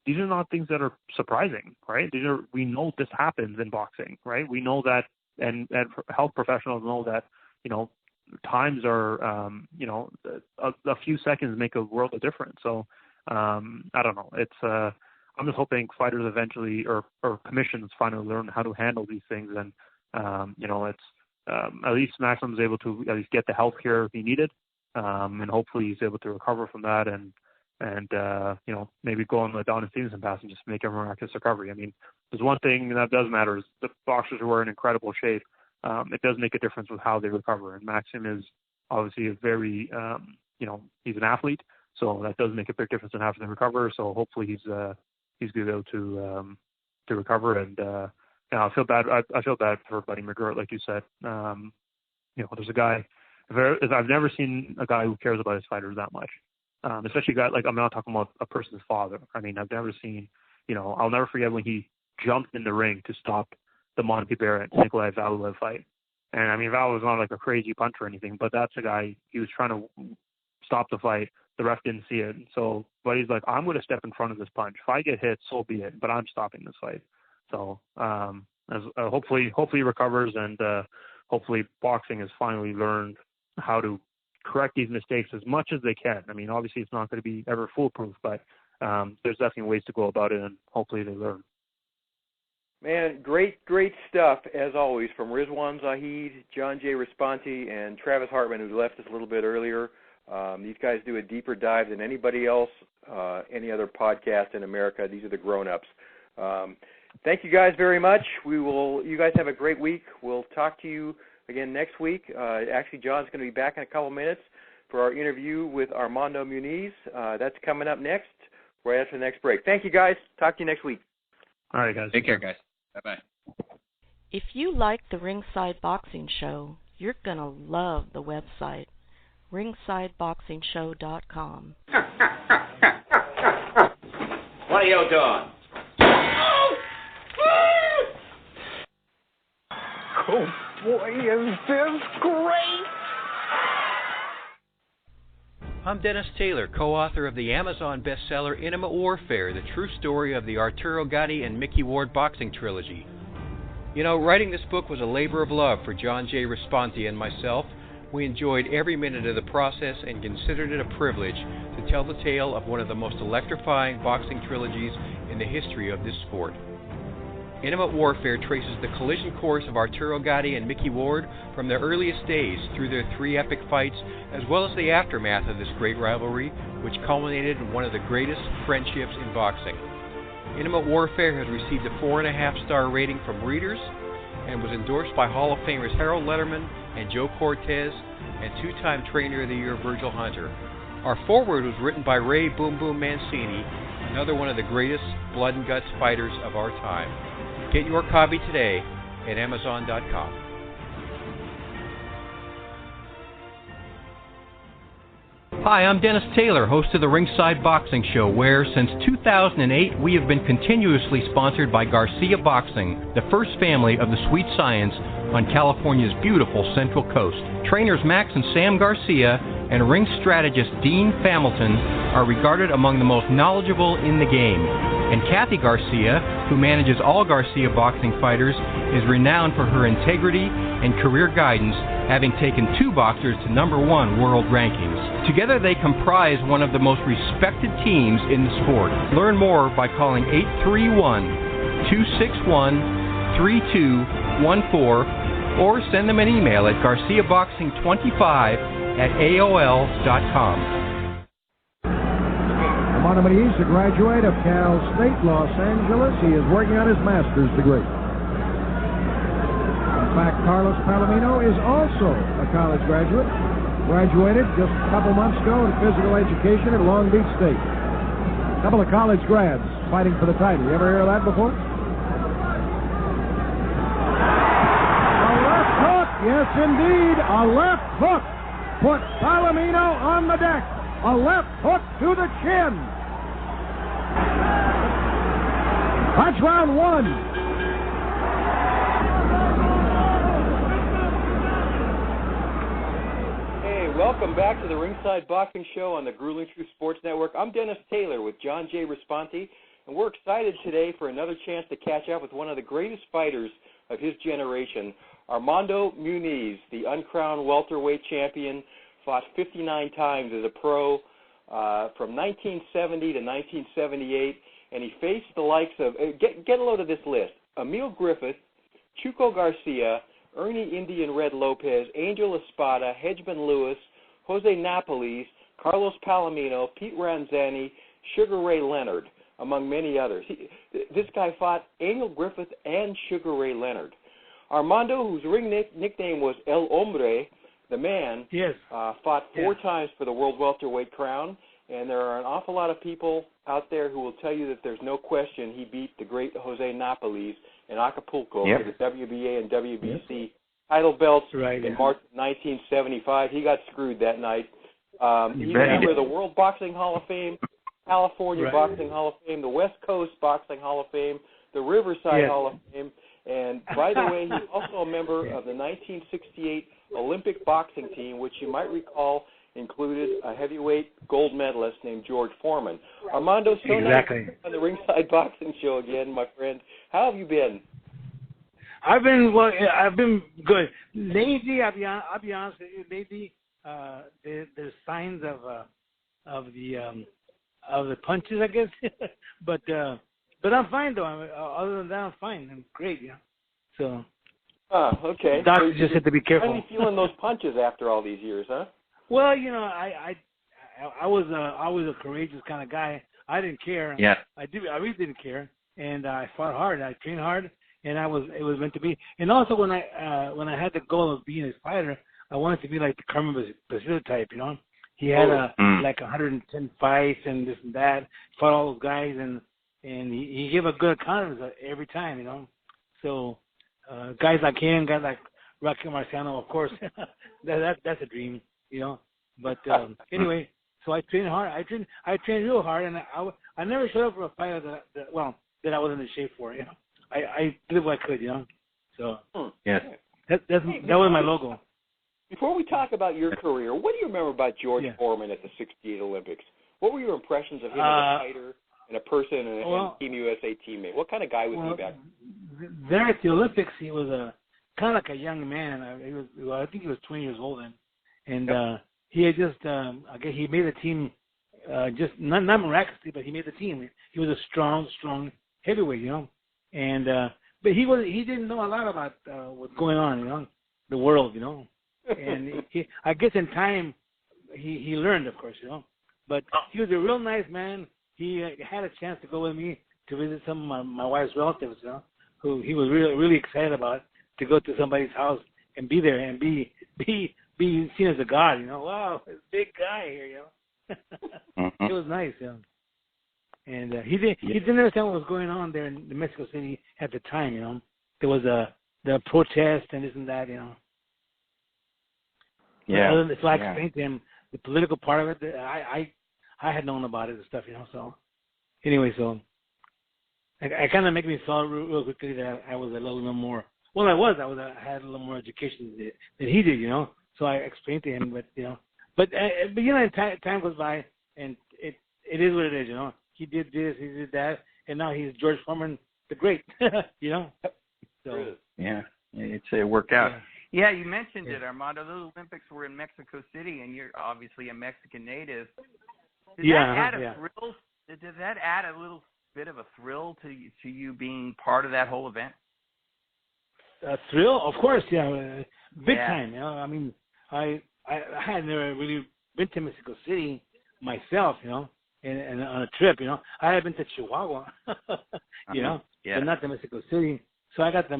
these are not things that are surprising, right? We know this happens in boxing, right? We know that, and health professionals know that, times are, a few seconds make a world of difference. So, I don't know. It's, I'm just hoping fighters eventually, or commissions finally learn how to handle these things. And, it's, at least Maxim's able to at least get the health care he needed. And hopefully he's able to recover from that and maybe go on the Adonis Stevenson path and just make a miraculous recovery. I mean, there's one thing that does matter is the boxers who are in incredible shape. It does make a difference with how they recover. And Maxim is obviously a very, he's an athlete, so that does make a big difference in how they recover. So hopefully he's going to be able to recover. And I feel bad. I feel bad for Buddy McGirt, like you said. There's a guy. I've never seen a guy who cares about his fighters that much. Especially a guy like, I'm not talking about a person's father. I mean, I've never seen, I'll never forget when he jumped in the ring to stop the Monty Barrett Nikolai Valuev fight. And I mean, Valuev was not like a crazy puncher or anything, but that's a guy, he was trying to stop the fight. The ref didn't see it. So, but he's like, I'm going to step in front of this punch. If I get hit, so be it, but I'm stopping this fight. So, hopefully he recovers, and hopefully boxing has finally learned how to correct these mistakes as much as they can. I mean, obviously it's not going to be ever foolproof, but there's definitely ways to go about it, and hopefully they learn. Man, great stuff, as always, from Rizwaan Zahid, John J. Raspanti, and Travis Hartman, who left us a little bit earlier. These guys do a deeper dive than anybody else, any other podcast in America. These are the grown-ups. Thank you guys very much. You guys have a great week. We'll talk to you again next week. Actually, John's going to be back in a couple minutes for our interview with Armando Muniz. That's coming up next, right after the next break. Thank you, guys. Talk to you next week. All right, guys. Take care, guys. Bye-bye. If you like the Ringside Boxing Show, you're going to love the website, ringsideboxingshow.com. What are you doing? Oh, boy, is this great! I'm Dennis Taylor, co-author of the Amazon bestseller Intimate Warfare, the true story of the Arturo Gatti and Mickey Ward boxing trilogy. You know, writing this book was a labor of love for John J. Raspanti and myself. We enjoyed every minute of the process and considered it a privilege to tell the tale of one of the most electrifying boxing trilogies in the history of this sport. Intimate Warfare traces the collision course of Arturo Gatti and Mickey Ward from their earliest days through their 3 epic fights, as well as the aftermath of this great rivalry, which culminated in one of the greatest friendships in boxing. Intimate Warfare has received a 4.5-star rating from readers and was endorsed by Hall of Famers Harold Letterman and Joe Cortez and 2-time Trainer of the Year Virgil Hunter. Our foreword was written by Ray Boom Boom Mancini, another one of the greatest blood and guts fighters of our time. Get your copy today at Amazon.com. Hi, I'm Dennis Taylor, host of the Ringside Boxing Show, where since 2008 we have been continuously sponsored by Garcia Boxing, the first family of the Sweet Science on California's beautiful Central Coast. Trainers Max and Sam Garcia and ring strategist Dean Familton are regarded among the most knowledgeable in the game. And Kathy Garcia, who manages all Garcia boxing fighters, is renowned for her integrity and career guidance, having taken 2 boxers to #1 world rankings. Together they comprise one of the most respected teams in the sport. Learn more by calling 831-261-3214 or send them an email at garciaboxing25@aol.com. Armando Muniz, a graduate of Cal State, Los Angeles. He is working on his master's degree. In fact, Carlos Palomino is also a college graduate. Graduated just a couple months ago in physical education at Long Beach State. A couple of college grads fighting for the title. You ever hear of that before? A left hook, yes indeed, a left hook. Put Palomino on the deck. A left hook to the chin. That's round 1. Hey, welcome back to the Ringside Boxing Show on the Grueling Truth Sports Network. I'm Dennis Taylor with John J. Raspanti, and we're excited today for another chance to catch up with one of the greatest fighters of his generation, Armando Muniz, the uncrowned welterweight champion, fought 59 times as a pro from 1970 to 1978, and he faced the likes of, get a load of this list, Emil Griffith, Chuco Garcia, Ernie Indian Red Lopez, Angel Espada, Hedgeman Lewis, Jose Napoles, Carlos Palomino, Pete Ranzani, Sugar Ray Leonard, among many others. This guy fought Emil Griffith and Sugar Ray Leonard. Armando, whose ring nickname was El Hombre, the man, fought 4 times for the world welterweight crown, and there are an awful lot of people out there who will tell you that there's no question he beat the great Jose Napoles in Acapulco for the WBA and WBC title belts in March 1975. He got screwed that night. He's a member of the World Boxing Hall of Fame, California Boxing Hall of Fame, the West Coast Boxing Hall of Fame, the Riverside Yes. Hall of Fame. And by the way, he's also a member of the 1968 Olympic boxing team, which you might recall included a heavyweight gold medalist named George Foreman. Armando, so nice on the Ringside Boxing Show again, my friend. How have you been? I've been good. Lately, I'll be honest with you. Lately, there's signs of the punches, I guess. but I'm fine though. Other than that, I'm fine. I'm great, yeah. So. Okay. Doctors just have to be careful. Finally feeling those punches after all these years, huh? Well, you know, I was a courageous kind of guy. I didn't care. Yeah. I really didn't care, and I fought hard. I trained hard, and it was meant to be. And also, when I had the goal of being a fighter, I wanted to be like the Carmen Basilio type. You know, he had like 110 fights and this and that. Fought all those guys, and he gave a good account of it every time. You know, so guys like him, guys like Rocky Marciano, of course, that's a dream. You know, but anyway, so I trained hard. I trained real hard, and I never showed up for a fight that I wasn't in shape for. You know, I did what I could. You know, so yes, that was my logo. Before we talk about your career, what do you remember about George Foreman at the '68 Olympics? What were your impressions of him as a fighter and a person and Team USA teammate? What kind of guy was he back? There at the Olympics, he was kind of like a young man. I think he was 20 years old then. And he had just, I guess he made the team, just not miraculously, but he made the team. He was a strong heavyweight, you know. And but he didn't know a lot about what's going on, you know, the world, you know. And I guess in time, he learned, of course, you know. But he was a real nice man. He had a chance to go with me to visit some of my wife's relatives, you know, who he was really excited about, to go to somebody's house and be there and be seen as a god, you know. Wow, this big guy here, you know. It was nice, you know. And he didn't understand what was going on there in Mexico City at the time, you know. There was the protest and this and that, you know. Yeah. So I explained to him the political part of it. I had known about it and stuff, you know. So anyway, so I kind of make me feel real quickly that I was a little bit more. Well, I had a little more education than he did, you know. So I explained to him, but you know, time goes by, and it is what it is, you know. He did this, he did that, and now he's George Foreman the Great, you know. So yeah, it worked out. Yeah, you mentioned it, Armando. Those Olympics were in Mexico City, and you're obviously a Mexican native. Did that add a little bit of a thrill to you being part of that whole event? A thrill, of course, yeah, big time. You know, I mean, I had never really been to Mexico City myself, you know, and on a trip, you know. I had been to Chihuahua, you know, but not to Mexico City. So I got the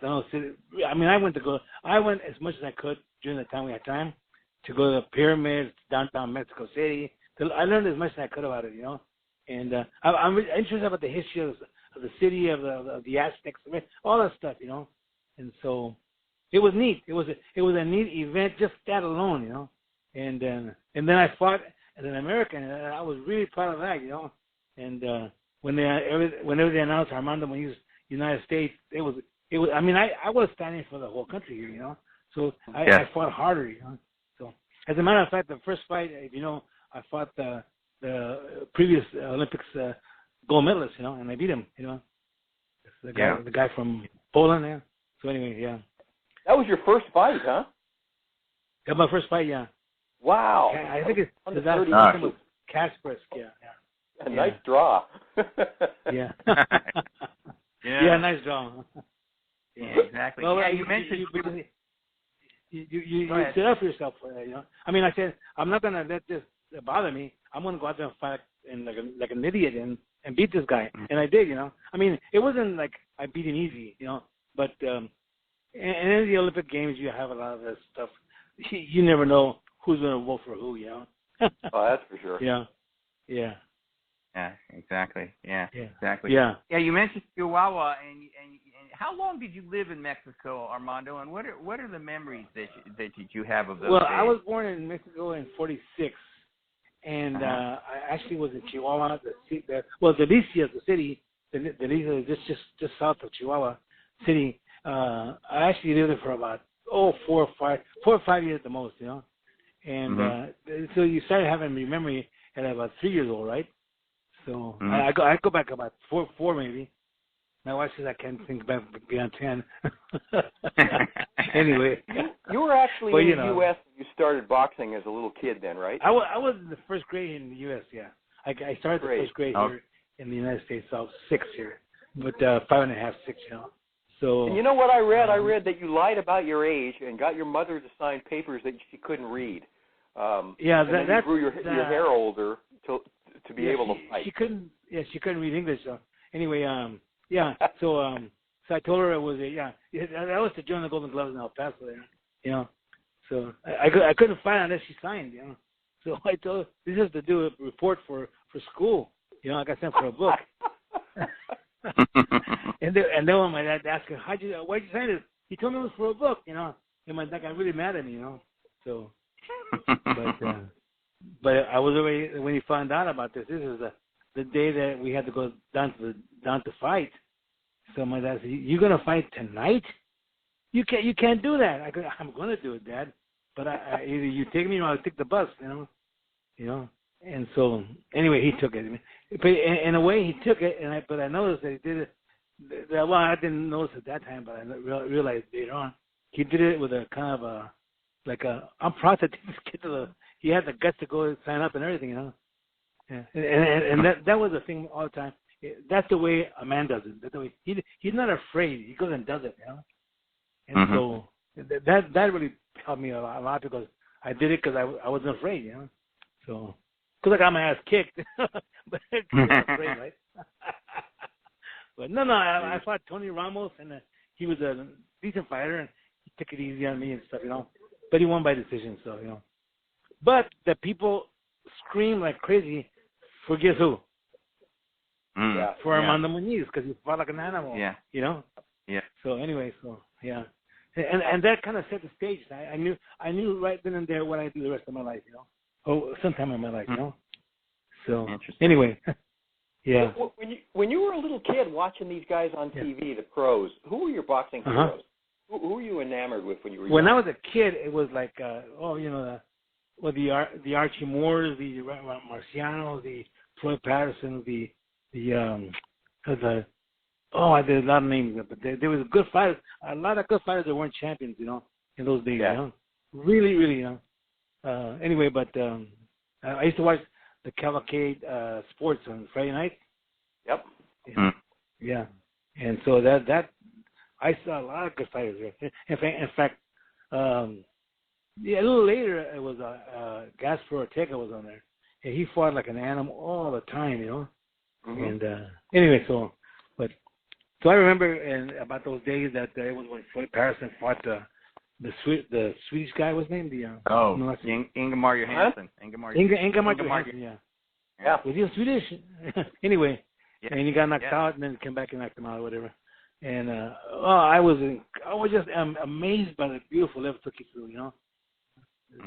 whole city. I mean, I went as much as I could during the time we had time to go to the pyramids, downtown Mexico City. I learned as much as I could about it, you know. And I'm interested about the history of the city, of the Aztecs, all that stuff, you know. And so it was neat. It was a neat event, just that alone, you know. And then I fought as an American, and I was really proud of that, you know. And whenever they announced Armando when he was United States, it was. I mean, I was standing for the whole country here, you know. So I fought harder, you know. So as a matter of fact, the first fight, you know, I fought the previous Olympics gold medalist, you know, and I beat him, you know. The guy from Poland, yeah. So anyway, yeah. That was your first fight, huh? Yeah, my first fight, yeah. Wow. I think it's that was Kasparov, yeah. Nice draw. Yeah. Yeah, nice draw. Yeah, exactly. Well, you mentioned you set up for yourself for that, you know. I mean, I said I'm not gonna let this bother me. I'm gonna go out there and fight like an idiot and beat this guy, and I did, you know. I mean, it wasn't like I beat him easy, you know. But and in the Olympic Games, you have a lot of this stuff. You never know who's gonna vote for who, you know. Oh, that's for sure. Yeah. Yeah, exactly. Yeah, exactly. Yeah. Yeah, you mentioned Chihuahua, and how long did you live in Mexico, Armando? And what are the memories that you have of those Well, days? I was born in Mexico in '46, and I actually was in Chihuahua. Delicias, the city Delisa is just south of Chihuahua City. I actually lived there for about 4 or 5 years at the most, you know. And so you started having memory at about 3 years old, right? So I go back about four maybe. My wife says I can't think back beyond 10. Anyway, you were actually in the U.S. when you started boxing as a little kid, then, right? I was in the first grade in the U.S. Yeah, I started the first grade here in the United States. So I was 6 here, but 5.5, 6, you know. So. And you know what I read? I read that you lied about your age and got your mother to sign papers that she couldn't read. Yeah, and then you grew your hair older to be able to fight. She couldn't read English. So anyway, yeah. So I told her it was that was to join the Golden Gloves in El Paso there, you know. So I couldn't find unless she signed, you know. So I told her this is to do a report for school, you know. I got sent for a book. and then when my dad asked her, why'd you sign this? He told me it was for a book, you know. And my dad got really mad at me, you know. So, but I was already when he found out about this. This is the day that we had to go down to fight. So my dad said, "You're gonna fight tonight? You can't do that." I go, "I'm gonna do it, Dad. But I either you take me or I'll take the bus, you know." And so anyway, he took it. But in a way, he took it, but I noticed that he did it. Well, I didn't notice at that time, but I realized later on he did it with a kind of I'm proud to take this kid he had the guts to go sign up and everything, you know. Yeah. And that was the thing all the time. That's the way a man does it. That's the way he's not afraid. He goes and does it, you know. And so that really helped me a lot because I did it because I wasn't afraid, you know. So because I got my ass kicked, but I wasn't afraid, right? But no, I fought Tony Ramos, and he was a decent fighter, and he took it easy on me and stuff, you know. But he won by decision, so you know. But the people scream like crazy for guess who? For Armando Muñiz, because he fought like an animal. Yeah. You know. Yeah. So anyway, and that kind of set the stage. I knew right then and there what I do the rest of my life, you know. Oh, sometime in my life, you know. So anyway, yeah. When you were a little kid watching these guys on TV, the pros, who were your boxing heroes? Who were you enamored with when you were young? When I was a kid, it was like, the Archie Moores, the Marcianos, the Floyd Patterson, I did a lot of names, but there was good fighters, a lot of good fighters that weren't champions, you know, in those days, you know. Really, really, you know. Anyway, but I used to watch the Cavalcade sports on Friday night. Yep. Yeah. And so that I saw a lot of good fighters there. In fact, a little later it was Gaspar Ortega was on there, and he fought like an animal all the time, you know. And anyway, so I remember about those days that it was when Floyd Patterson fought the Swedish guy. What's his name? Ingemar Johansson. Ingemar Johansson. Yeah. Was he Swedish? Anyway, and he got knocked out, and then came back and knocked him out or whatever. And I was just amazed by the beautiful left hook he threw. You know,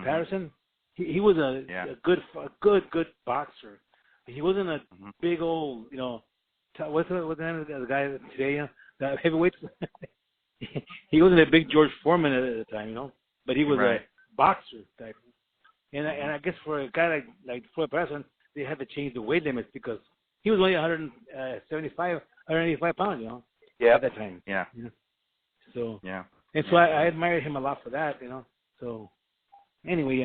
Patterson. He was a good boxer. He wasn't a big old, you know. What's the name of the guy today? The heavyweight. He wasn't a big George Foreman at the time, you know. But he was a boxer type. And I guess for a guy like Floyd Patterson, they had to change the weight limits because he was only 185 pounds, you know. Yeah. At that time. Yeah. You know? So. Yeah. And so I admired him a lot for that, you know. So. Anyway,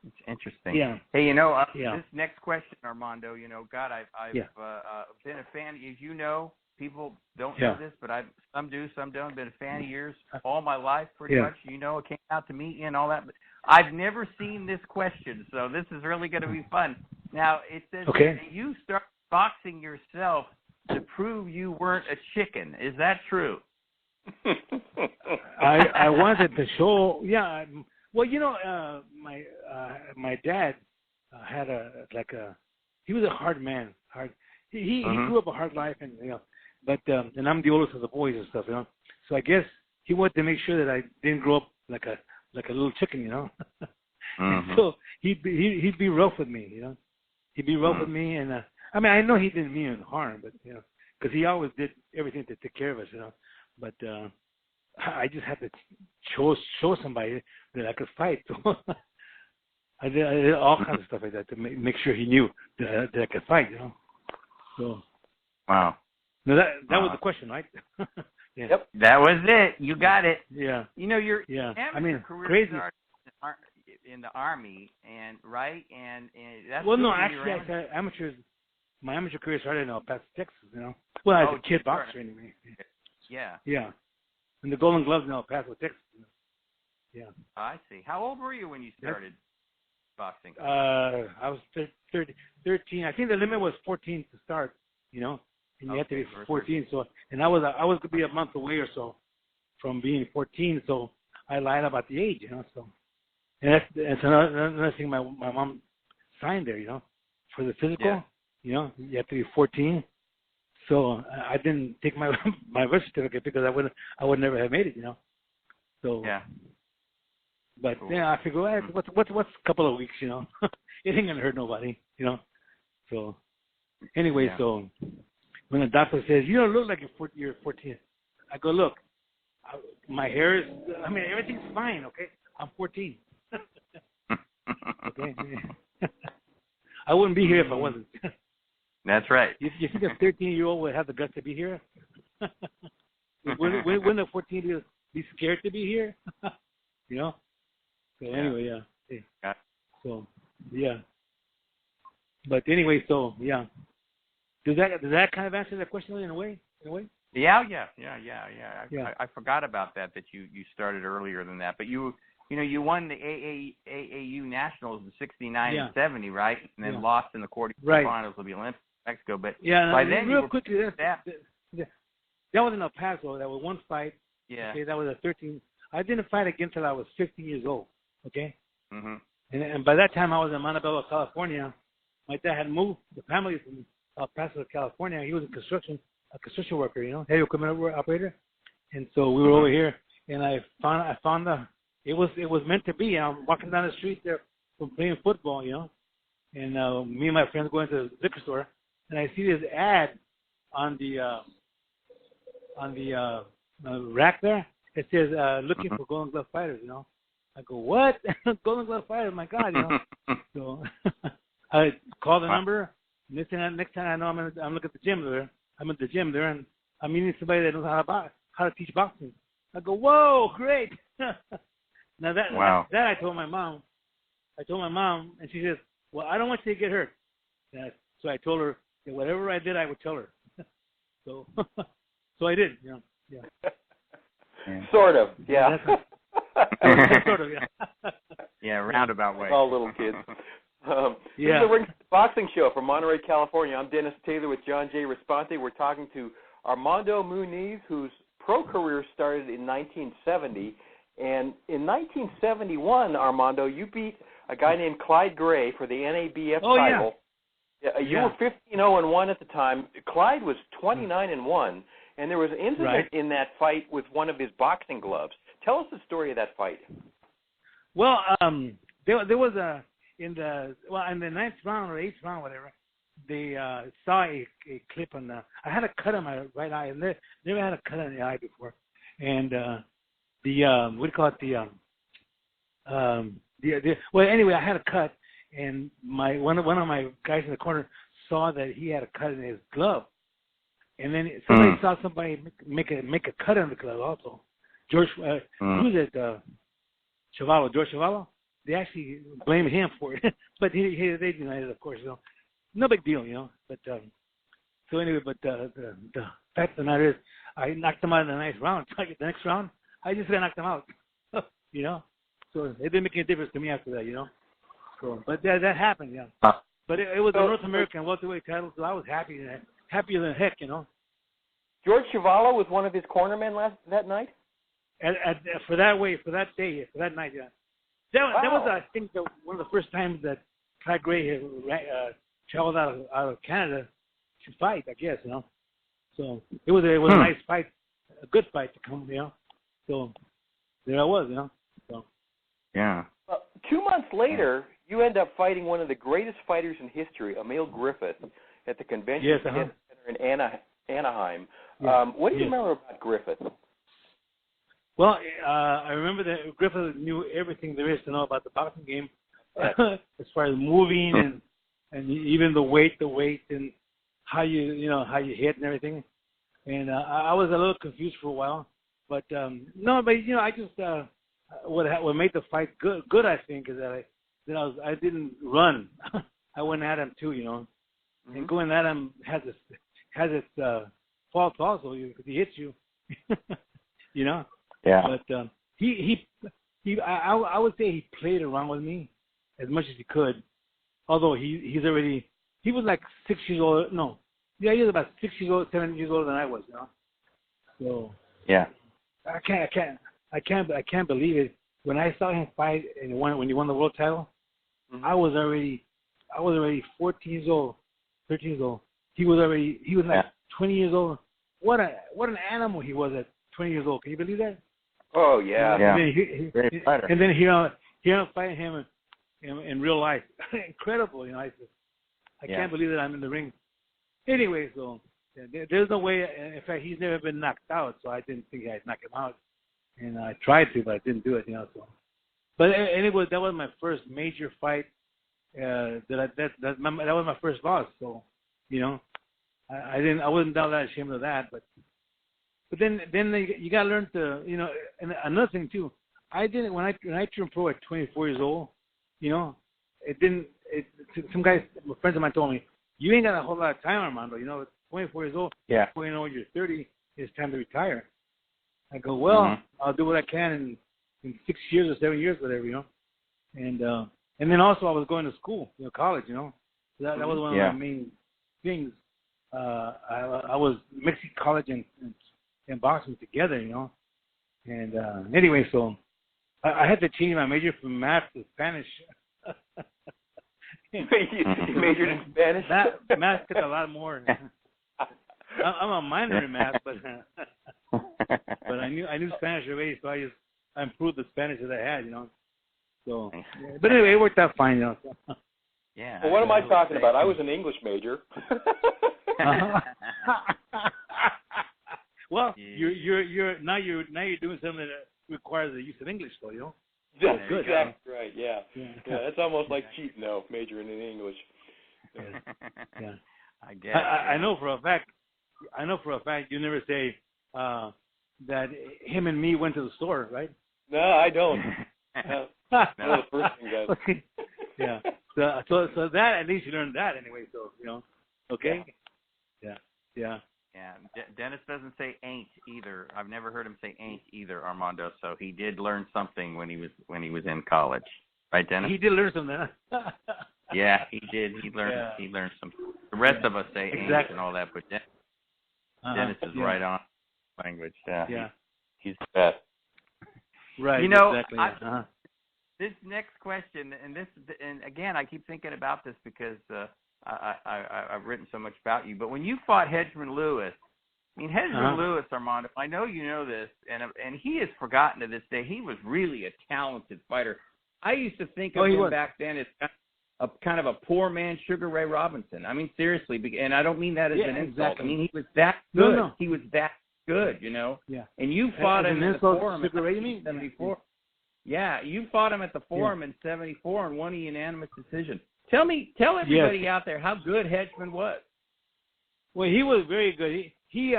It's interesting. Yeah. Hey, you know, this next question, Armando, you know, God, I've been a fan, as you know. People don't know this, but some do, some don't. Been a fan of yours all my life, pretty much. You know, it came out to meet you and all that. But I've never seen this question, so this is really going to be fun. Now, it says that you started boxing yourself to prove you weren't a chicken. Is that true? I wanted to show. Yeah. Well, you know, my dad had he was a hard man. He grew up a hard life, and you know, but and I'm the oldest of the boys and stuff, you know. So I guess he wanted to make sure that I didn't grow up like a little chicken, you know. And so he'd be rough with me, you know. He'd be rough with me, and I mean, I know he didn't mean any harm, but because he always did everything to take care of us, But I just had to show somebody that I could fight. So I did all kinds of stuff like that to make sure he knew that I could fight, So. Wow. No, that was the question, right? Yeah. Yep. That was it. You got it. Yeah. Your amateur career crazy. started in the Army, and that's actually, I said amateurs. My amateur career started in El Paso, Texas. Well, I was a kid boxer anyway. Yeah. Yeah. And the Golden Gloves in El Paso, Texas. Yeah. I see. How old were you when you started boxing? I was 13. I think the limit was 14 to start. And you had to be 14. So, and I was going to be a month away or so from being 14. So I lied about the age. So, and that's another thing. My mom signed there. For the physical. Yeah. You have to be 14. So I didn't take my birth certificate because I would never have made it. So. Yeah. But I figure, what's a couple of weeks? It ain't gonna hurt nobody. So anyway, so. When the doctor says, you don't look like you're 14, I go, look, my hair is, everything's fine, okay? I'm 14. Okay? I wouldn't be here if I wasn't. That's right. You think a 13-year-old would have the guts to be here? Wouldn't a 14-year-old be scared to be here? So anyway, yeah. So, yeah. But anyway, so, yeah. Does that kind of answer that question in a way? Yeah. I forgot about that you started earlier than that, but you won the AAU Nationals in '69 and '70, right? And then lost in the quarterfinals of the Olympics in Mexico. But by then, real quickly, that was in El Paso. That was one fight. Yeah. Okay, that was a 13. I didn't fight again until I was 15 years old. Okay. Mhm. And by that time, I was in Montebello, California. My dad had moved the family from El Paso, California. He was a construction worker, heavy equipment operator, and so we were over here. And I found it was meant to be. I'm walking down the street there from playing football, and me and my friends going to the liquor store, and I see this ad on the rack there. It says looking for Golden Glove fighters. I go, what? Golden Glove fighters? My God, So I call the number. Next time I know I'm looking at the gym there. I'm at the gym there, and I'm meeting somebody that knows how to teach boxing. I go, whoa, great! Now that I told my mom. And she says, well, I don't want you to get hurt. So I told her that whatever I did, I would tell her. So I did. Yeah. Sort of, yeah. Sort of, yeah. Yeah, roundabout way. All little kids. This is the RINGSIDE Boxing Show from Monterey, California. I'm Dennis Taylor with John J. Raspanti. We're talking to Armando Muniz, whose pro career started in 1970. And in 1971, Armando, you beat a guy named Clyde Gray for the NABF title. Yeah. You were 15-0-1 at the time. Clyde was 29-1, and there was an incident in that fight with one of his boxing gloves. Tell us the story of that fight. Well, there was in the ninth round or eighth round, whatever, they saw a clip on I had a cut on my right eye. I never had a cut on the eye before, and what do you call it? Well, anyway, I had a cut, and one of my guys in the corner saw that he had a cut in his glove, and then somebody saw somebody make a cut on the glove also. George, who's it? George Chavallo. They actually blame him for it, but they denied it, of course. No big deal, But so anyway, the fact of the matter is, I knocked him out in the ninth round. The next round, I just got knocked him out, So it didn't make any difference to me after that, So, but that happened, yeah. But it was a North American welterweight title, so I was happier than heck, George Chavallo was one of his cornermen that night. For that night, yeah. That was, I think, one of the first times that Clyde Gray had traveled out of Canada to fight, I guess, So it was a nice fight, a good fight to come, So there I was, So. Yeah. 2 months later, you end up fighting one of the greatest fighters in history, Emil Griffith. at the convention Yes, center in Anaheim. Yeah. What do you remember about Griffith? Well, I remember that Griffith knew everything there is to know about the boxing game, as far as moving and even the weight and how you hit and everything. And I was a little confused for a while, but I just what made the fight good I think is that I didn't run. I went at him too, Mm-hmm. and going at him has its faults also because he hits you, Yeah. But I would say he played around with me as much as he could. Although he was like 6 years old. No, he was about 6 years old, 7 years older than I was. So Yeah. I can't believe it. When I saw him fight and when he won the world title, mm-hmm. I was already 14 years old, 13 years old. He was like 20 years old. What an animal he was at 20 years old. Can you believe that? Oh yeah. Great fighter. And then here I'm fighting him in real life. Incredible, I can't believe that I'm in the ring. Anyway, so there's no way. In fact, he's never been knocked out, so I didn't think I'd knock him out. And I tried to, but I didn't do it, So, but anyway, that was my first major fight. That was my first loss. So, I wasn't that ashamed of that. But then you gotta learn to, And another thing too, I didn't when I turned pro at 24 years old. It didn't. Some guys, friends of mine, told me, you ain't got a whole lot of time, Armando. 24 years old. Yeah. Before you know you're 30, it's time to retire. I go, well, I'll do what I can in 6 years or 7 years, whatever, And then also I was going to school, college, So that was one of my main things. I was mixing college and boxing together, And anyway, so I had to change my major from math to Spanish. You majored in Spanish? Math took a lot more. I'm a minor in math, but I knew Spanish already, so I improved the Spanish that I had, So, but anyway, it worked out fine, So. Yeah. Well, what am I talking about? I was an English major. Well, you're now doing something that requires the use of English, though, That's good, exactly right. Yeah. That's almost like cheating, though, majoring in English. Yeah. I guess. I know for a fact. You never say that him and me went to the store, right? No, I don't. No, the first thing does. Yeah. So that at least you learned that anyway. So okay. Yeah. Yeah. Dennis doesn't say ain't either. I've never heard him say ain't either, Armando. So he did learn something when he was in college, right, Dennis? He did learn something. Yeah, he did. He learned some. The rest of us say ain't and all that, but Dennis is right on language. Yeah. He's the best. Right. Exactly. This next question, and again, I keep thinking about this because I've written so much about you. But when you fought Hedgeman Lewis, Hedgeman Lewis, Armando, I know you know this, and he is forgotten to this day. He was really a talented fighter. I used to think of him back then as a kind of a poor man Sugar Ray Robinson. Seriously, and I don't mean that as an insult. Exactly. He was that good. No. He was that good, Yeah. And you fought him in the Forum Sugar Ray, you mean? 74. Yeah, you fought him at the Forum in 74 and won a unanimous decision. Tell everybody out there how good Hedgeman was. Well, he was very good. He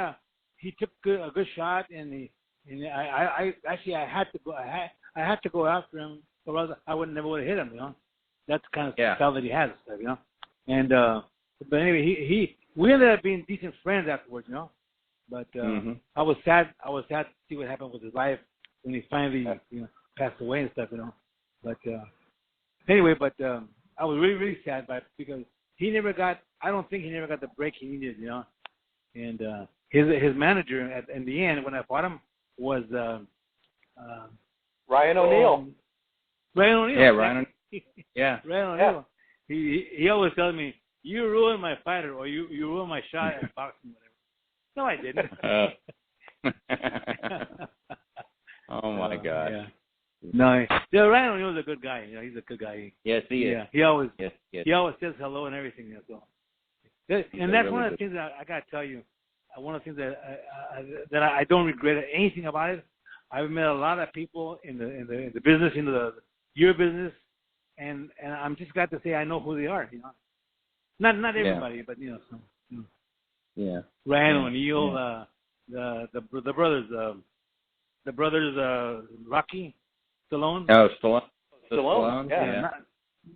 took a good shot, and I had to go after him, or else I never would have hit him. That's the kind of style that he has, And but anyway, we ended up being decent friends afterwards, But I was sad to see what happened with his life when he finally passed away and stuff, But anyway, I was really, really sad because I don't think he never got the break he needed, And his manager in the end when I fought him was Ryan O'Neal. Ryan O'Neal. Yeah, Ryan O'Neal. Yeah. Ryan O'Neal. He always tells me, you ruined my fighter, or you ruined my shot at boxing, whatever. No, I didn't. Oh my God. Yeah. No, Ryan O'Neal's a good guy. He's a good guy. Yes, he is. Yeah, he always yes. He always says hello and everything. So. And that's one of the things that I got to tell you. One of the things that I don't regret anything about it. I've met a lot of people in the business, in your business, and I'm just glad to say I know who they are. Not everybody, but some. Yeah. Ryan O'Neal, the brothers, Rocky, Stallone. Oh, Stallone. Stallone.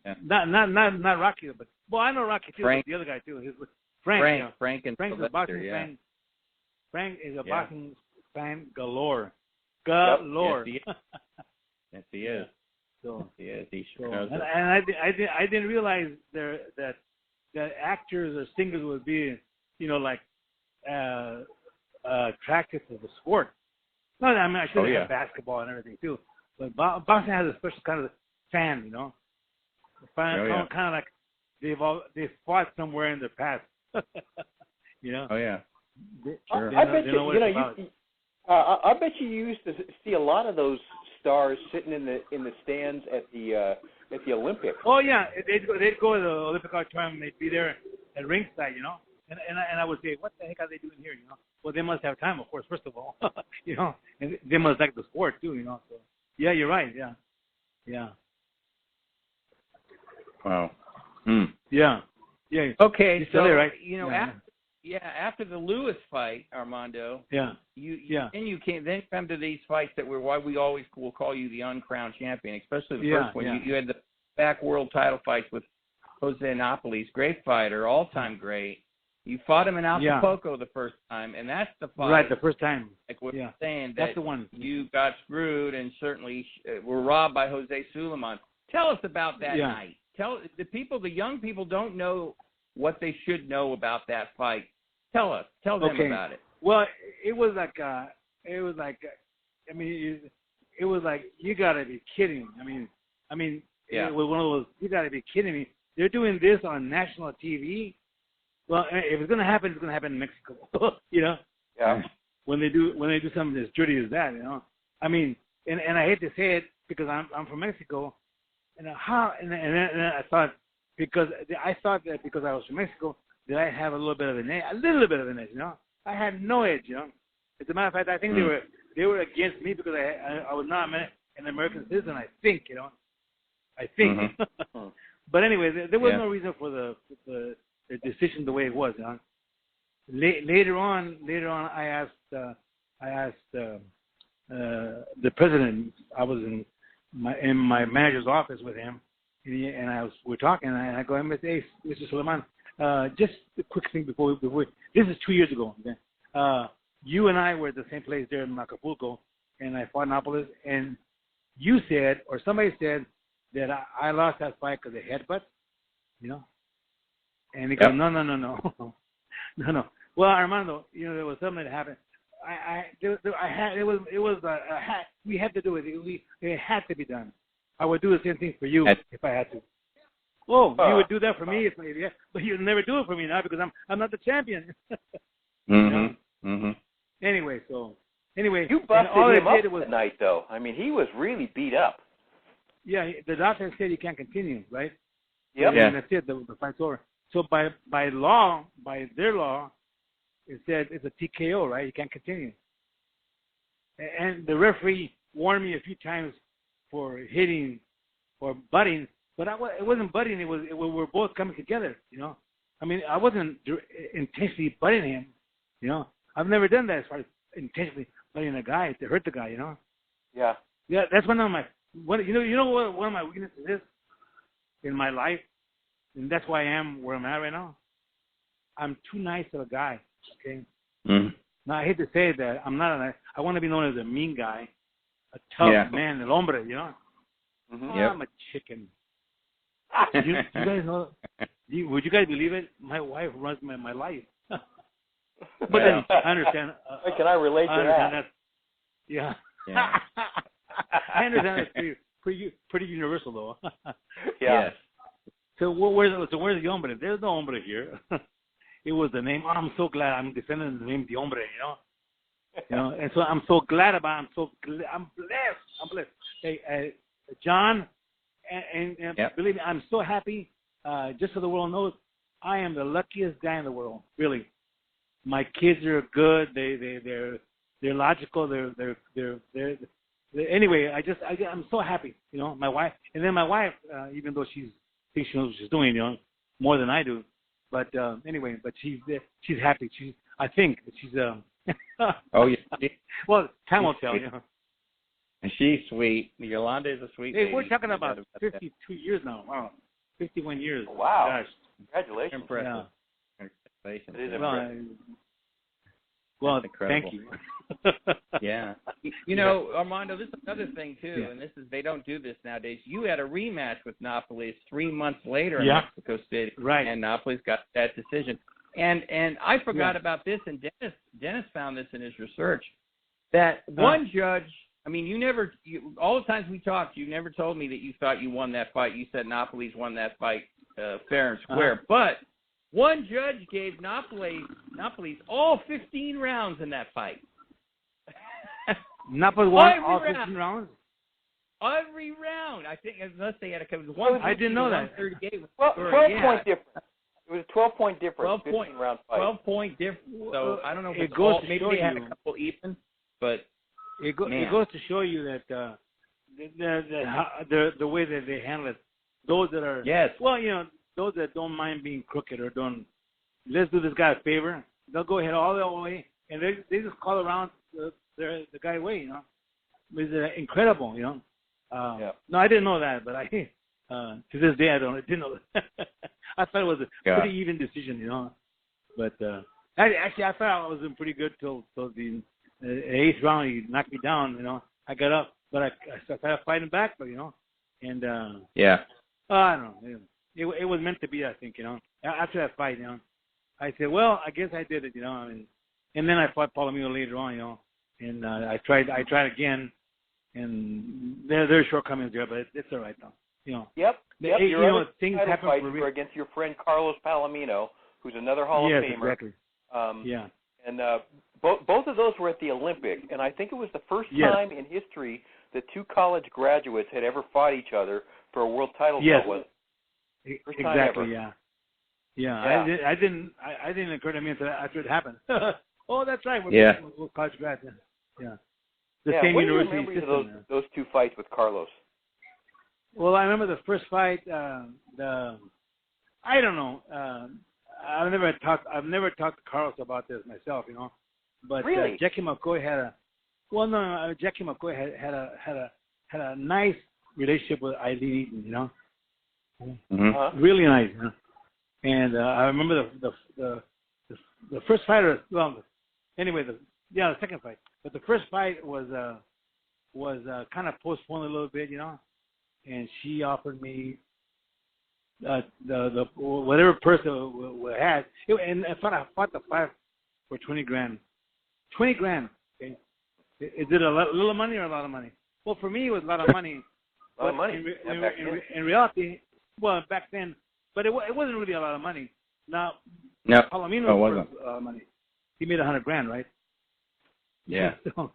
Yeah. Not Rocky, but I know Rocky too. Frank. But the other guy too. Frank and Frank's a boxing fan. Frank is a boxing fan galore. Yes, he is. So he is. He sure so, knows and I didn't realize that actors or singers would be attracted to the sport. No, I mean I should have basketball and everything too, but boxing has a special kind of fan, kind of like they fought somewhere in the past, Oh yeah. Sure. I bet I bet you used to see a lot of those stars sitting in the stands at the Olympics. Oh yeah, they'd go to the Olympic auditorium. They'd be there at ringside, and I would say, what the heck are they doing here? Well, they must have time, of course. First of all, and they must like the sport too, So yeah, you're right. Yeah. Wow. Yeah. Okay, so right? After the Lewis fight, Armando. You come to these fights that were why we always will call you the uncrowned champion, especially the first one. You had the back world title fights with Jose Napoles, great fighter, all-time great. You fought him in Acapulco the first time, and that's the fight. Right, the first time. Like what you're saying, that's the one. You got screwed and certainly were robbed by Jose Suleiman. Tell us about that night. Tell the young people don't know what they should know about that fight. Tell them about it. Well, it was like you gotta be kidding. It was one of those, you gotta be kidding me. They're doing this on national TV. Well, if it's gonna happen, it's gonna happen in Mexico. Yeah. When they do something as dirty as that, and I hate to say it because I'm from Mexico, and I thought because I was from Mexico, did I have a little bit of an edge? I had no edge, As a matter of fact, I think they were against me because I was not an American citizen. I think, I think. Mm-hmm. But anyway, there was no reason for the decision the way it was. Later on, I asked the president. I was in my manager's office with him, and we're talking, and I go, hey, Mr. Suleiman, just a quick thing before this is 2 years ago. Okay? You and I were at the same place there in Acapulco, and I fought Napoles, and you said, or somebody said, that I lost that fight because of headbutt, And he goes, no. Well, Armando, there was something that happened. We had to do it. It had to be done. I would do the same thing for you if I had to. Oh, you would do that for me, but you'd never do it for me now because I'm not the champion. Anyway, you busted him up that night, though. He was really beat up. Yeah, the doctor said he can't continue, right? Yep. And that's it. The fight's over. So by their law, it said it's a TKO, right? You can't continue. And the referee warned me a few times for hitting or butting, but it wasn't butting. We were both coming together, I wasn't intentionally butting him, I've never done that as far as intentionally butting a guy to hurt the guy, Yeah. Yeah, that's one of my what one of my weaknesses is in my life, and that's why I am where I'm at right now. I'm too nice of a guy. Okay. Mm-hmm. Now I hate to say that I'm not. I want to be known as a mean guy, a tough man, el hombre. Mm-hmm. I'm a chicken. You guys know? Would you guys believe it? My wife runs my life. But then I understand. Can I relate to that? Yeah. I understand that's pretty universal, though. Yeah. Yes. So where's the hombre? There's no hombre here. It was the name. I'm so glad I'm defending the name the hombre. And so I'm so glad about. I'm blessed. Hey, John, and believe me, I'm so happy. Just so the world knows, I am the luckiest guy in the world, really. My kids are good. They're logical. They're anyway. I'm so happy. You know, my wife, even though she thinks she knows what she's doing, you know, more than I do. But anyway, but she's happy. I think she's Oh yeah. Well, time will tell. You know. And she's sweet. Yolanda is a sweet lady. Hey, we're talking about 52 years now. Wow, 51 years. Wow. Gosh. Congratulations. Impressive. Yeah. Congratulations. It is impressive. Well, incredible. thank you. Yeah. You know, Armando, this is another thing, too, Yeah. and they don't do this nowadays. You had a rematch with Napoles 3 months later in Yeah. Mexico City. Right. And Napoles got that decision. And I forgot about this, and Dennis found this in his research, that one judge, I mean, all the times we talked, you never told me that you thought you won that fight. You said Napoles won that fight fair and square. But one judge gave Napoles all 15 rounds in that fight. Napoles won all 15 rounds? Every round, I think, unless they had one. I didn't know that. 12-point difference. It was a 12-point difference. 15-round fight. 12-point difference. So I don't know if it goes to maybe show they had you, a couple even, but it goes to show you that the way that they handle it, those that are well, you know, those that don't mind being crooked or don't, let's do this guy a favor, they'll go ahead all the way and they just call around the guy away, you know. It's incredible, you know. No, I didn't know that, but to this day I didn't know that. I thought it was a pretty even decision, you know. But I thought I was doing pretty good till the 8th round. He knocked me down, you know. I got up, but I started fighting back, but you know, and I don't know. It was meant to be, I think, you know. After that fight, you know, I said, well, I guess I did it, you know. I mean, and then I fought Palomino later on, you know, and I tried again, and there's shortcomings there, but it's all right though, you know. Yep. You know, things happen for a reason. Against your friend Carlos Palomino, who's another Hall of Famer. Exactly. Yeah. And both of those were at the Olympic, and I think it was the first time in history that two college graduates had ever fought each other for a world title. Yes. First time ever. Yeah. I didn't occur to me until after it happened. Oh, that's right. We're college grads. Yeah. The same what university do you remember system. those two fights with Carlos? Well, I remember the first fight. I don't know. I've never talked to Carlos about this myself, you know. But really? Jackie McCoy Jackie McCoy had a nice relationship with Eileen Eaton, you know. Mm-hmm. Really nice, you know? And I remember the first fight. Well, anyway, the second fight. But the first fight was kind of postponed a little bit, you know. And she offered me the whatever purse we had, and I fought the fight for $20,000. $20,000. Okay, is it a little money or a lot of money? Well, for me, it was a lot of money. A lot of money. In reality, well, back then, but it wasn't really a lot of money. Now, Palomino was a lot of money. He made $100,000, right? Yeah. So,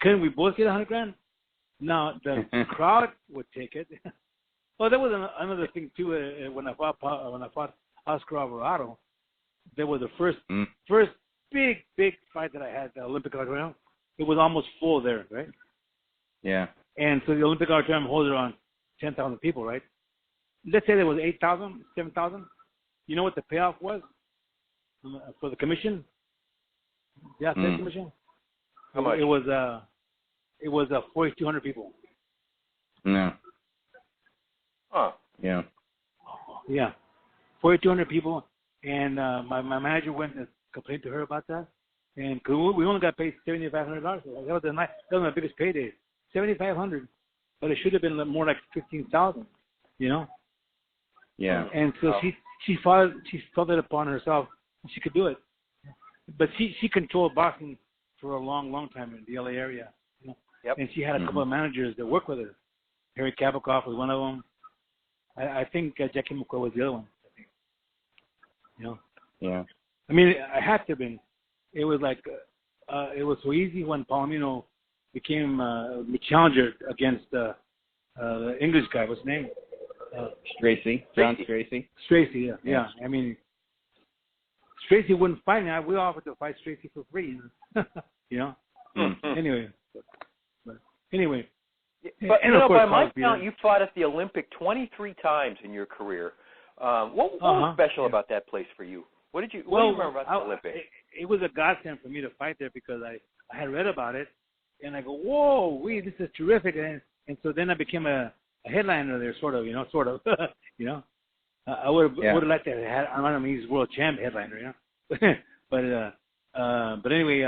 couldn't we both get $100,000? Now the crowd would take it. Well, there was another thing too. When I fought Oscar Alvarado, there was the first big fight that I had at the Olympic Auditorium. It was almost full there, right? Yeah. And so the Olympic Auditorium holds around 10,000 people, right? Let's say there was 8,000, 7,000. You know what the payoff was for the commission? The athletic commission. How much? It was 4,200 people. No. Huh. Yeah. Yeah. 4,200 people, and my manager went and complained to her about that, and we only got paid $7,500. That was my biggest payday, $7,500, but it should have been more like $15,000, you know. Yeah. And so she felt it upon herself. She could do it, but she controlled boxing for a long time in the LA area. Yep. And she had a couple of managers that worked with her. Harry Kabikoff was one of them. I think Jackie McCoy was the other one. I think. You know. Yeah. I mean, I had to have been. It was like it was so easy when Palomino became the challenger against the English guy. What's his name? John Stracey. Stracey, yeah. I mean, Stracey wouldn't fight me. We offered to fight Stracey for free, you know. Anyway, but anyway. But by my count, you fought at the Olympic 23 times in your career. What was special about that place for you? What do you remember about the Olympic? It was a godsend for me to fight there because I had read about it, and I go, whoa, this is terrific, and so then I became a headliner there, sort of, you know. I would have liked to have had he's world champ headliner, you know. but anyway,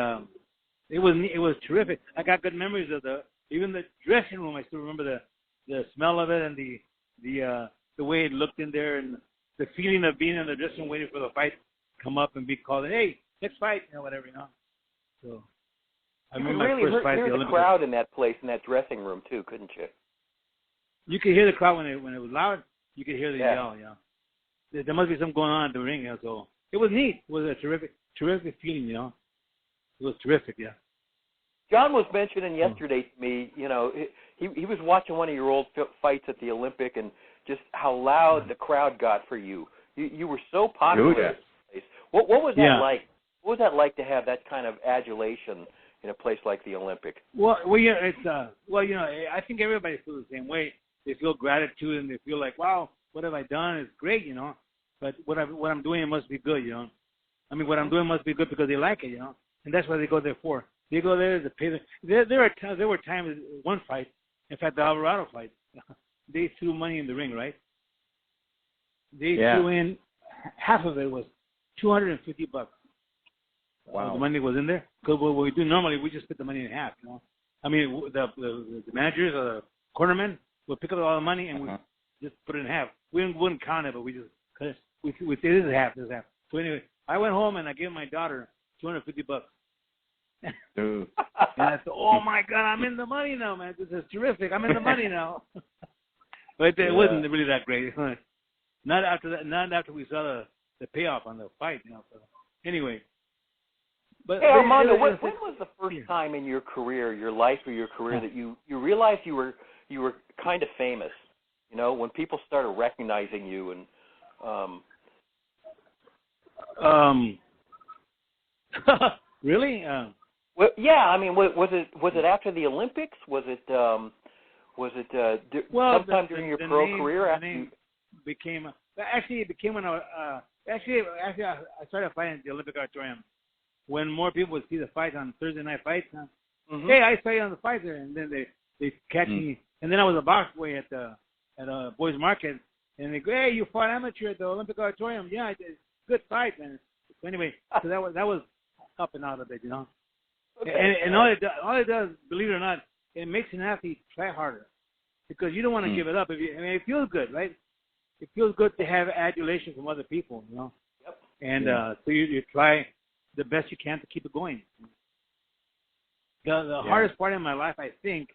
it was terrific. I got good memories of even the dressing room. I still remember the smell of it and the way it looked in there and the feeling of being in the dressing room waiting for the fight to come up and be called, hey, next fight, you know, whatever, you know. So I remember my first fight. You could really hear the crowd in that place, in that dressing room too, couldn't you? You could hear the crowd when it was loud. You could hear the yell, you know. There must be something going on at the ring, you know, so it was neat. It was a terrific feeling, you know. It was terrific, yeah. John was mentioning yesterday to me, you know, he was watching one of your old fights at the Olympic and just how loud the crowd got for you. You were so popular in this place. What was that like? What was that like to have that kind of adulation in a place like the Olympic? Well, yeah, it's you know, I think everybody feels the same way. They feel gratitude and they feel like, wow, what have I done? It's great, you know. But what I'm doing must be good, you know. I mean, what I'm doing must be good because they like it, you know. And that's what they go there for. They go there to pay. There were times, one fight, in fact, the Alvarado fight, they threw money in the ring, right? They threw in, half of it was $250. Wow. The money was in there. Because what we do normally, we just split the money in half, you know. I mean, the managers or the cornermen would pick up all the money and we just put it in half. We wouldn't count it, but we just, we say this is half, this is half. So anyway, I went home and I gave my daughter $250. And I said, oh my God, I'm in the money now, man. This is terrific. I'm in the money now. But it wasn't really that great. Not after we saw the payoff on the fight, you know. So anyway. But hey, Armando, when was the first time in your career, your life or your career, that you realized you were kind of famous? You know, when people started recognizing you and really? Well, yeah. I mean, was it after the Olympics? Was it sometime during your pro career? After you became it became when I started fighting at the Olympic Auditorium when more people would see the fight on Thursday night fights. Hey, I saw you on the fight there, and then they catch me, and then I was a box boy at a boys market, and they go, hey, you fought amateur at the Olympic Auditorium? Yeah, I did. Good fight, man. So anyway, so that was up and out a bit, you know. Okay. And all it does, believe it or not, it makes an athlete try harder because you don't want to give it up. It feels good, right? It feels good to have adulation from other people, you know. Yep. And so you try the best you can to keep it going. The hardest part in my life, I think,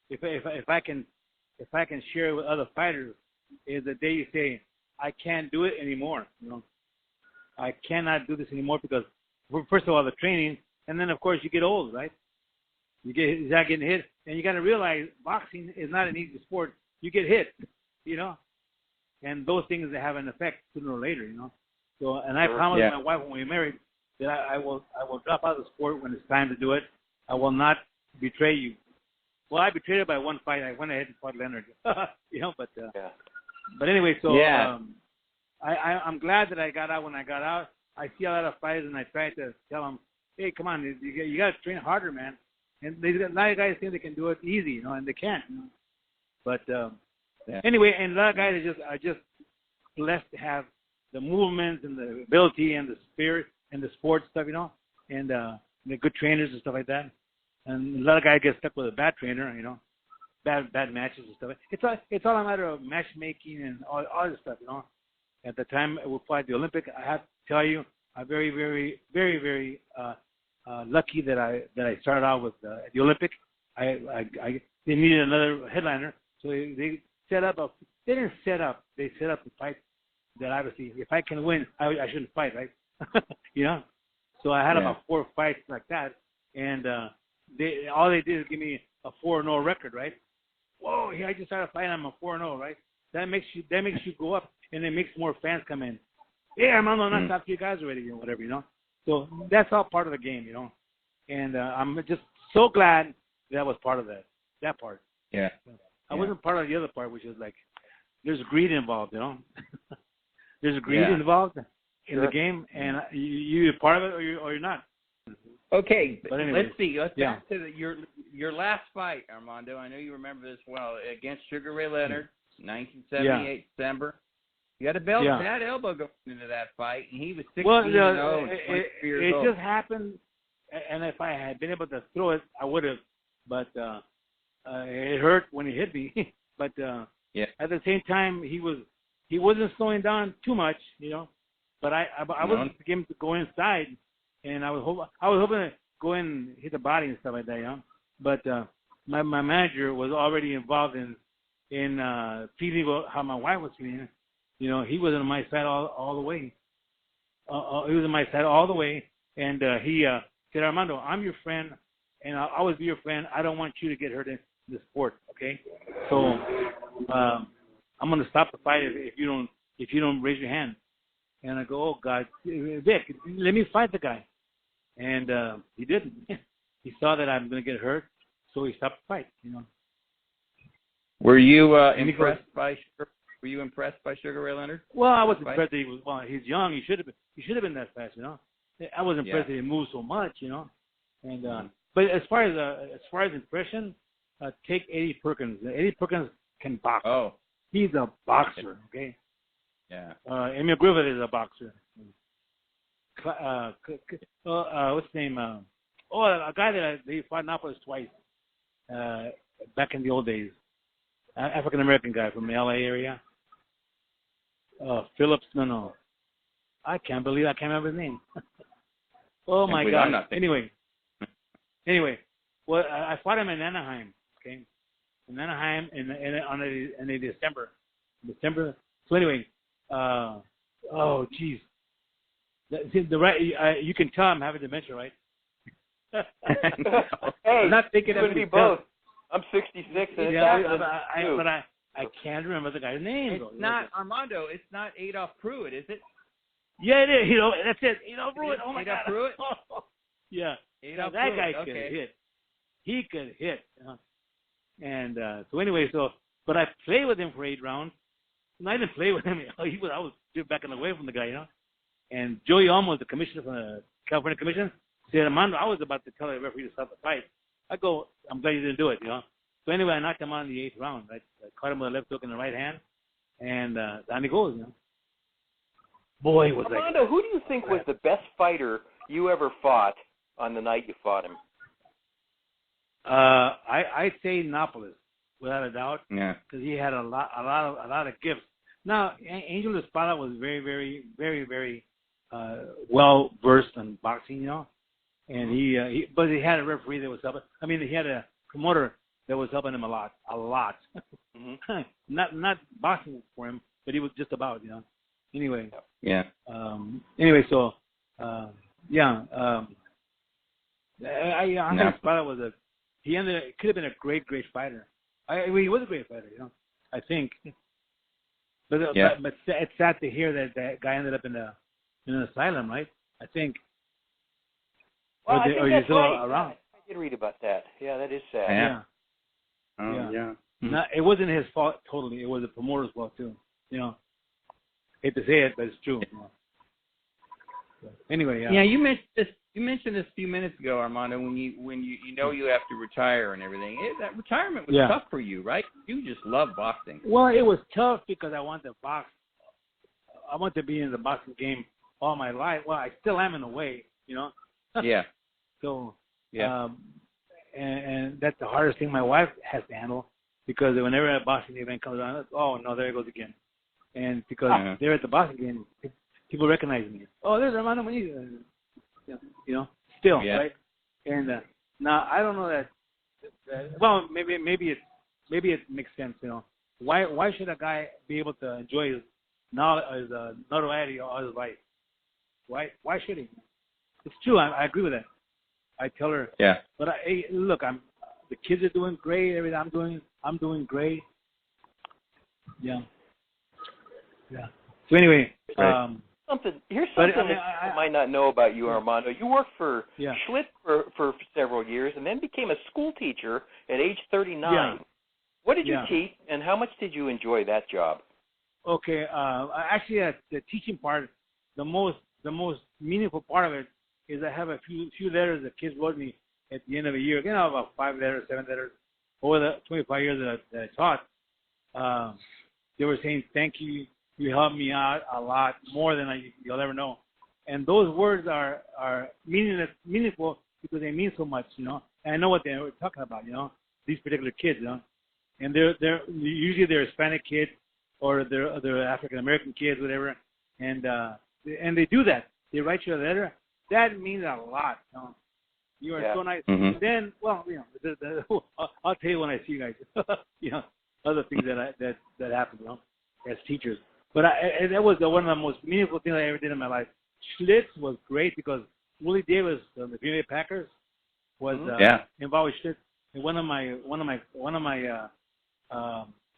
if I can share with other fighters, is the day you say, I can't do it anymore. You know, I cannot do this anymore because, first of all, the training, and then of course you get old, right? You start getting hit, and you got to realize boxing is not an easy sport. You get hit, you know, and those things have an effect sooner or later, you know. So, and I promised my wife when we married that I will drop out of the sport when it's time to do it. I will not betray you. Well, I betrayed her by one fight. I went ahead and fought Leonard, you know. But anyway, so I'm glad that I got out when I got out. I see a lot of fighters, and I try to tell them, hey, come on, you got to train harder, man. And a lot of guys think they can do it easy, you know, and they can't. You know? But anyway, and a lot of guys are just blessed to have the movements and the ability and the spirit and the sports stuff, you know, and the good trainers and stuff like that. And a lot of guys get stuck with a bad trainer, you know, bad matches and stuff. It's all a matter of matchmaking and all this stuff, you know. At the time we fought the Olympic, I have to tell you, I'm very, very, very, very lucky that I started out with the Olympic. They needed another headliner, so they set up they set up the fight that obviously if I can win, I shouldn't fight, right? You know. So I had about 4 fights like that, and all they did is give me a 4-0 record, right? Whoa, I just started fighting. I'm a 4-0, right? that makes you go up, and it makes more fans come in. Yeah, Armando, not top 3 guys already, whatever, So that's all part of the game, And I'm just so glad that was part of that part. Yeah. I wasn't part of the other part, which is like there's greed involved, There's greed involved in the game, and you're part of it or you're not. Okay, anyway, let's see. Let's back to your last fight, Armando. I know you remember this well, against Sugar Ray Leonard, 1978 December. You had a bad elbow going into that fight, and he was 16-0. It just happened, and if I had been able to throw it, I would have. But it hurt when he hit me. But at the same time, he wasn't slowing down too much, But I was beginning to go inside, and I was hoping to go in and hit the body and stuff like that, But my manager was already involved in feeling how my wife was feeling. He was on my side all the way. He was on my side all the way, and he said, Armando, I'm your friend, and I'll always be your friend. I don't want you to get hurt in the sport, okay? So I'm going to stop the fight if you don't raise your hand. And I go, oh God, Vic, let me fight the guy. And he didn't. He saw that I'm going to get hurt, so he stopped the fight. Were you impressed by Sugar Ray Leonard? Well, I was impressed that he was. Well, he's young. He should have been that fast. I was impressed that he moved so much. And but as far as impression, take Eddie Perkins. Eddie Perkins can box. Oh, he's a boxer. Okay. Yeah. Emil Griffith is a boxer. What's his name? A guy that he fought Annapolis twice back in the old days. African American guy from the LA area. Phillips, no. I can't remember his name. Oh my God. Anyway, well, I fought him in Anaheim. Okay, in Anaheim in December. So anyway, oh geez, you can tell I'm having dementia, right? Hey, I'm not thinking you and me both. I'm 66, and but I can't remember the guy's name. It's not Armando. It's not Adolph Pruitt, is it? Yeah, it is. That's it. Adolph Pruitt. Oh my Adolph God. Pruitt? Yeah. Adolph that Pruitt. guy could hit. He could hit. And so anyway, but I played with him for 8 rounds. And I didn't play with him. I was backing away from the guy, And Joey Olmos, the commissioner from the California Commission, said, Armando, I was about to tell the referee to stop the fight. I go, I'm glad you didn't do it, So anyway, I knocked him out in the 8th round. I caught him with a left hook in the right hand, and down he goes, Boy, was Armando, who do you think was the best fighter you ever fought on the night you fought him? I'd say Annapolis, without a doubt. Yeah. Because he had a lot of gifts. Now, Angel Espada was very, very, very, very well versed in boxing, And but he had a referee that was helping. I mean, he had a promoter that was helping him a lot. Mm-hmm. not boxing for him, but he was just about, Anyway. Yeah. Anyway, so Espada was he could have been a great fighter. He was a great fighter, I think. But it's sad to hear that guy ended up in an asylum, right? I think. Well, I think that's right. Around. I did read about that. Yeah, that is sad. Yeah. Yeah. No, it wasn't his fault totally. It was the promoter's fault too. Hate to say it, but it's true. Anyway, yeah. You mentioned this a few minutes ago, Armando, when you you have to retire and everything. That retirement was tough for you, right? You just love boxing. Well, it was tough because I wanted to box. I want to be in the boxing game all my life. Well, I still am in a way, Yeah. So, and that's the hardest thing my wife has to handle because whenever a boxing event comes on, oh no, there it goes again. And because they're at the boxing game, people recognize me. Oh, there's Armando Manny. Still, right? And now I don't know that. Well, maybe it makes sense. Why should a guy be able to enjoy his notoriety all his life? Why should he? It's true. I agree with that. I tell her. Yeah. But look, the kids are doing great. Everything I'm doing great. Yeah. Yeah. So anyway, Here's something I might not know about you, Armando. You worked for Schlitz for several years and then became a school teacher at age 39. Yeah. What did you teach, and how much did you enjoy that job? Okay, actually, the teaching part, the most meaningful part of it is I have a few letters that kids wrote me at the end of a year. You know, about 5 letters, 7 letters over the 25 years that I taught. They were saying, "Thank you. You helped me out a lot more than you'll ever know." And those words are meaningful because they mean so much, you know. And I know what they were talking about, you know, these particular kids, you know. And they're usually Hispanic kids or they're African American kids, whatever. And they do that. They write you a letter. That means a lot, you know. You are so nice. Mm-hmm. And then, well, you know, I'll tell you when I see you guys. You know, other things that happen, you know, as teachers. But that was one of the most meaningful things I ever did in my life. Schlitz was great because Willie Davis, the Green Bay Packers, was involved with Schlitz. And one of my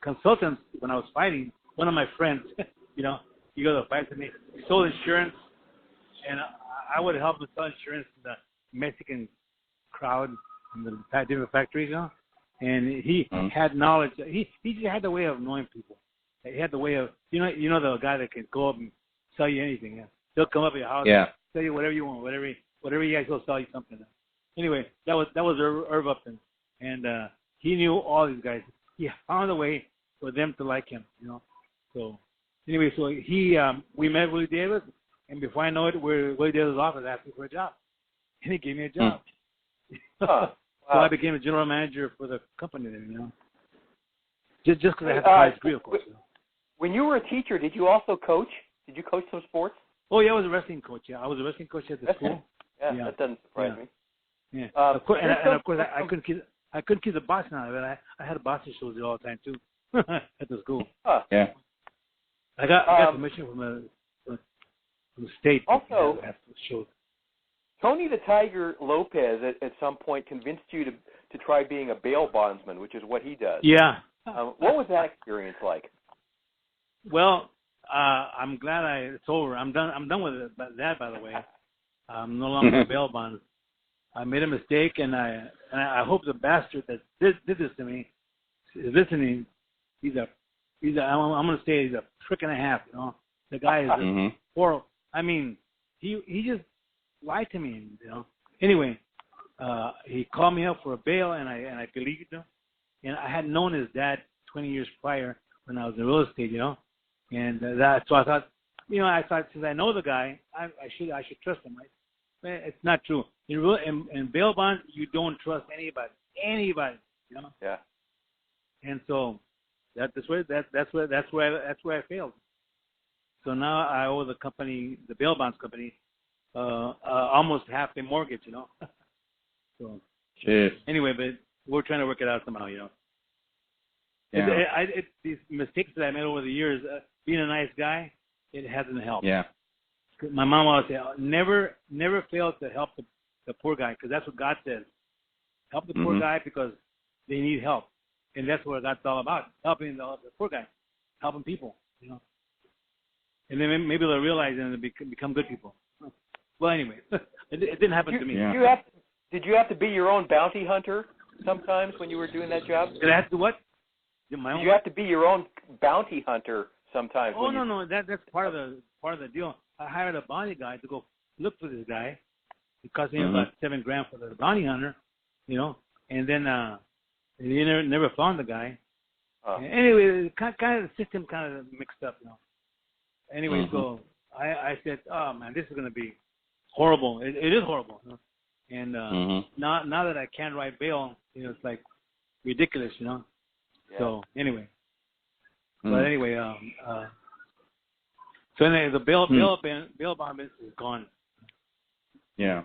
consultants when I was fighting, one of my friends, you know, he goes to fight to me. He sold insurance, and I would help him sell insurance to the Mexican crowd in the different factories, you know. And he had knowledge. He just had the way of knowing people. He had the way of, you know the guy that can go up and sell you anything. Yeah? He'll come up at your house, sell you whatever you want, whatever he has, he'll sell you something. Anyway, that was Irv Upton, and he knew all these guys. He found a way for them to like him, you know. So anyway, so we met Willie Davis, and before I know it, Willie Davis' office asked me for a job, and he gave me a job. So I became a general manager for the company there, you know. Just because I had the college degree, of course. You know. When you were a teacher, did you also coach? Did you coach some sports? Oh, yeah, I was a wrestling coach. Yeah, I was a wrestling coach at the school. Yeah, that doesn't surprise me. Yeah, of course, and of course, I couldn't keep the boxing out of it. I had boxing shows there all the time too at the school. Yeah, I got permission from the state. Also, to have shows. Tony the Tiger Lopez at some point convinced you to try being a bail bondsman, which is what he does. Yeah. What was that experience like? Well, I'm glad it's over. I'm done with it. But that, by the way, I'm no longer a bail bond. I made a mistake, and I hope the bastard that did this to me is listening. I'm going to say he's a prick and a half. You know, the guy is just horrible. I mean, he just lied to me. You know. Anyway, he called me up for a bail, and I believed him. And I had known his dad 20 years prior when I was in real estate, you know. And so I thought, since I know the guy, I should trust him, right? It's not true. In bail bonds, you don't trust anybody, you know. Yeah. And so that's where I failed. So now I owe the company, the bail bonds company, almost half a mortgage, you know. So anyway, but we're trying to work it out somehow, you know. Yeah. These mistakes that I made over the years, being a nice guy, it hasn't helped. Yeah. My mom always said, never fail to help the poor guy, because that's what God says. Help the poor guy because they need help. And that's what God's all about, helping the poor guy, helping people, you know. And then maybe they'll realize and become good people. Well, anyway, it didn't happen to me. Yeah. Did you have to be your own bounty hunter sometimes when you were doing that job? Did I have to what? Did you have to be your own bounty hunter sometimes? Oh, no, that's part of the deal. I hired a bounty guy to go look for this guy. It cost me about $7,000 for the bounty hunter, you know. And then he never found the guy. Anyway, kind of the system kind of mixed up, you know. Anyway, so I said, oh man, this is going to be horrible. It is horrible, you know? And now that I can't write bail, you know, it's like ridiculous, you know. Yeah. So anyway, but anyway, so anyway, the bail bond business is gone. Yeah.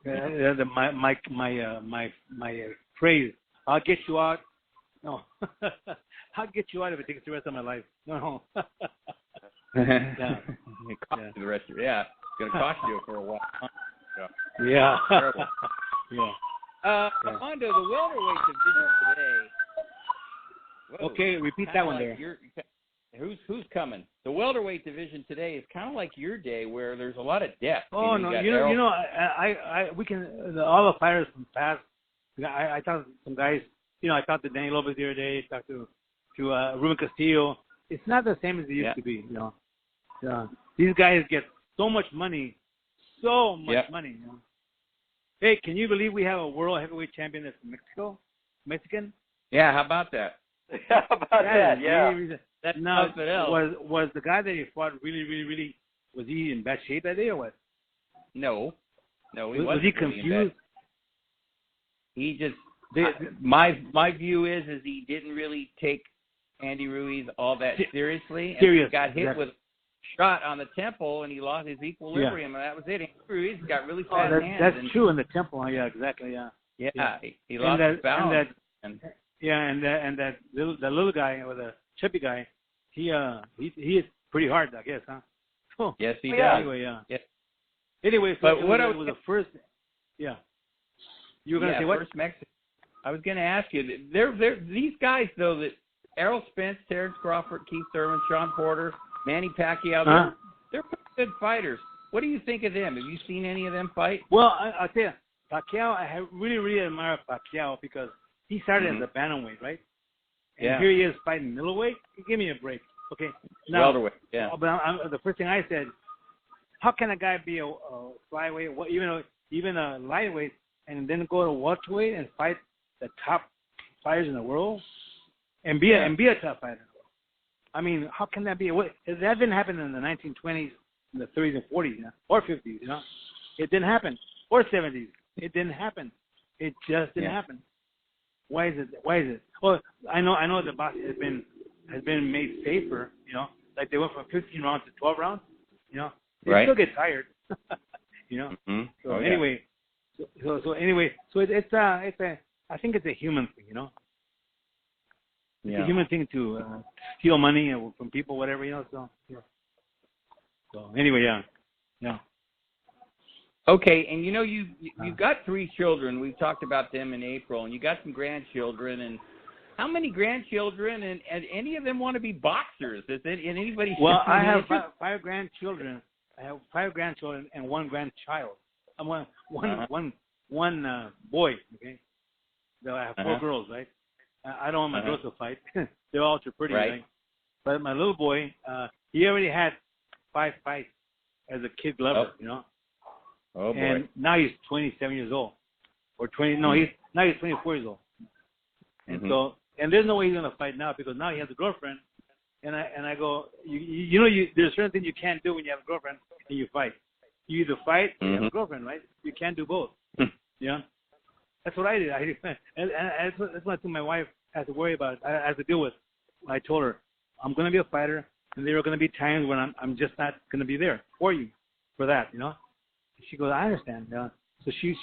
My phrase, I'll get you out. No, I'll get you out if it takes the rest of my life. No. Yeah. It cost you the rest of it's going to cost you for a while. Yeah. Yeah. Armando, the welterweight division today. Whoa, okay, repeat that one there. Who's coming? The welterweight division today is kind of like your day, where there's a lot of depth. Oh no, we can all the fighters from past. I talked to some guys. I talked to Danny Lopez the other day. Talked to Ruben Castillo. It's not the same as it used to be. These guys get so much money, money. Hey, can you believe we have a world heavyweight champion that's Mexican? Yeah, how about that? How about that? Yeah. That's now, something else. Was the guy that he fought really, was he in bad shape that day or what? No, he wasn't. Was he confused? He just my view is he didn't really take Andy Ruiz all that seriously. And he got hit with a shot on the temple, and he lost his equilibrium, and that was it. Andy Ruiz got really fast hands. That's true in the temple. Yeah, exactly. Yeah. Yeah. He lost his balance. And that little guy or the chippy guy, he is pretty hard, I guess, huh? Oh. Yes, he does. Anyway, yeah. Anyway, so it was the first. Yeah. You were going to say what? First Mexican. I was going to ask you. They're these guys though, that Errol Spence, Terrence Crawford, Keith Thurman, Sean Porter, Manny Pacquiao. They're pretty good fighters. What do you think of them? Have you seen any of them fight? Well, I'll tell you, Pacquiao. I really admire Pacquiao because he started as a bantamweight, right? And here he is fighting middleweight. Give me a break, okay? Now, welterweight. Yeah. But the first thing I said, how can a guy be a flyweight, even a lightweight, and then go to welterweight and fight the top fighters in the world, and be a top fighter? I mean, how can that be? That didn't happen in the 1920s, in the 30s and 40s, or 50s. It didn't happen, or 70s. It didn't happen. It just didn't happen. Why is it? Well, I know the box has been made safer. Like they went from 15 rounds to 12 rounds. They still get tired. So anyway, it's I think it's a human thing. It's a human thing to steal money from people, whatever. So anyway, yeah. Okay, and you've got 3 children. We've talked about them in April, and you got some grandchildren. And how many grandchildren? And any of them want to be boxers? Is it anybody? Well, I have 5 grandchildren. I have 5 grandchildren and 1 grandchild. I'm one boy. Okay, so I have 4 girls, right? I don't want my girls to fight. They're all too pretty, right? But my little boy, he already had 5 fights as a kid glover, Oh boy! And now he's 27 years old, or 20. No, he's 24 years old. And so, and there's no way he's gonna fight now because now he has a girlfriend. And I go, there's certain things you can't do when you have a girlfriend and you fight. You either fight or you have a girlfriend, right? You can't do both. That's what I did. And that's what my wife has to worry about. I have to deal with. I told her I'm gonna be a fighter, and there are gonna be times when I'm just not gonna be there for you, for that, She goes, I understand. So she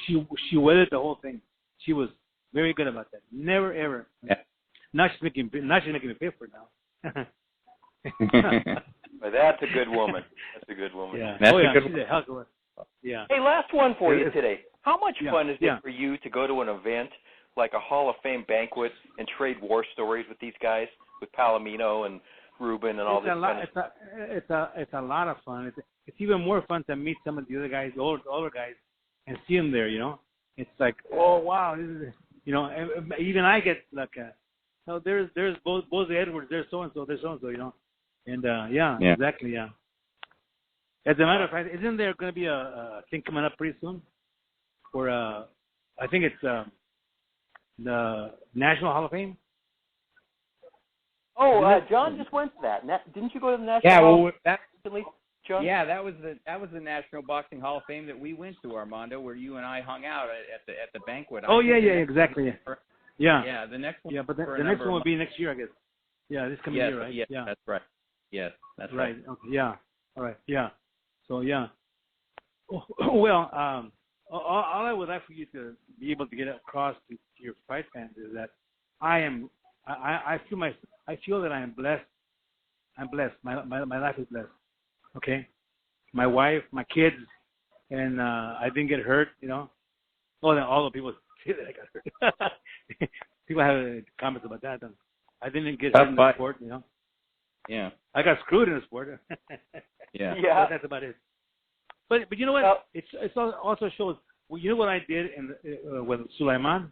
weathered the whole thing. She was very good about that. Never ever. Yeah. Now she's making me pay for it now. But that's a good woman. That's a good woman. Yeah. That's a good she's a hell of a woman. Yeah. Hey, last one for you today. How much fun is it Yeah. for you to go to an event like a Hall of Fame banquet and trade war stories with these guys, with Palomino and Ruben and all this kind of stuff? It's a lot of fun. It's even more fun to meet some of the other guys, the older guys, and see them there. It's like, oh wow, this is, even I get like, so there's both Edwards, there's so and so, and exactly, yeah. As a matter of fact, isn't there going to be a thing coming up pretty soon for I think it's the National Hall of Fame? Oh, John just went to that. Didn't you go to the National Hall of Fame recently, John? Yeah, that was the National Boxing Hall of Fame that we went to, Armando, where you and I hung out at the banquet. Oh yeah, exactly. Yeah. Yeah, the next one. Yeah, but the next one will be next year, I guess. Yeah, this coming year, right? Yes, yeah, that's right. Yes, that's right. Okay, yeah. All right. Yeah. So yeah. Well, all I would like for you to be able to get across to your fight fans is that I feel that I am blessed. I'm blessed. My life is blessed. Okay. My wife, my kids, and I didn't get hurt. All the people say that I got hurt. People have comments about that. I didn't get hurt in the sport. Yeah. I got screwed in the sport. Yeah. But that's about it. But you know what? It's also shows. Well, you know what I did with Sulaiman?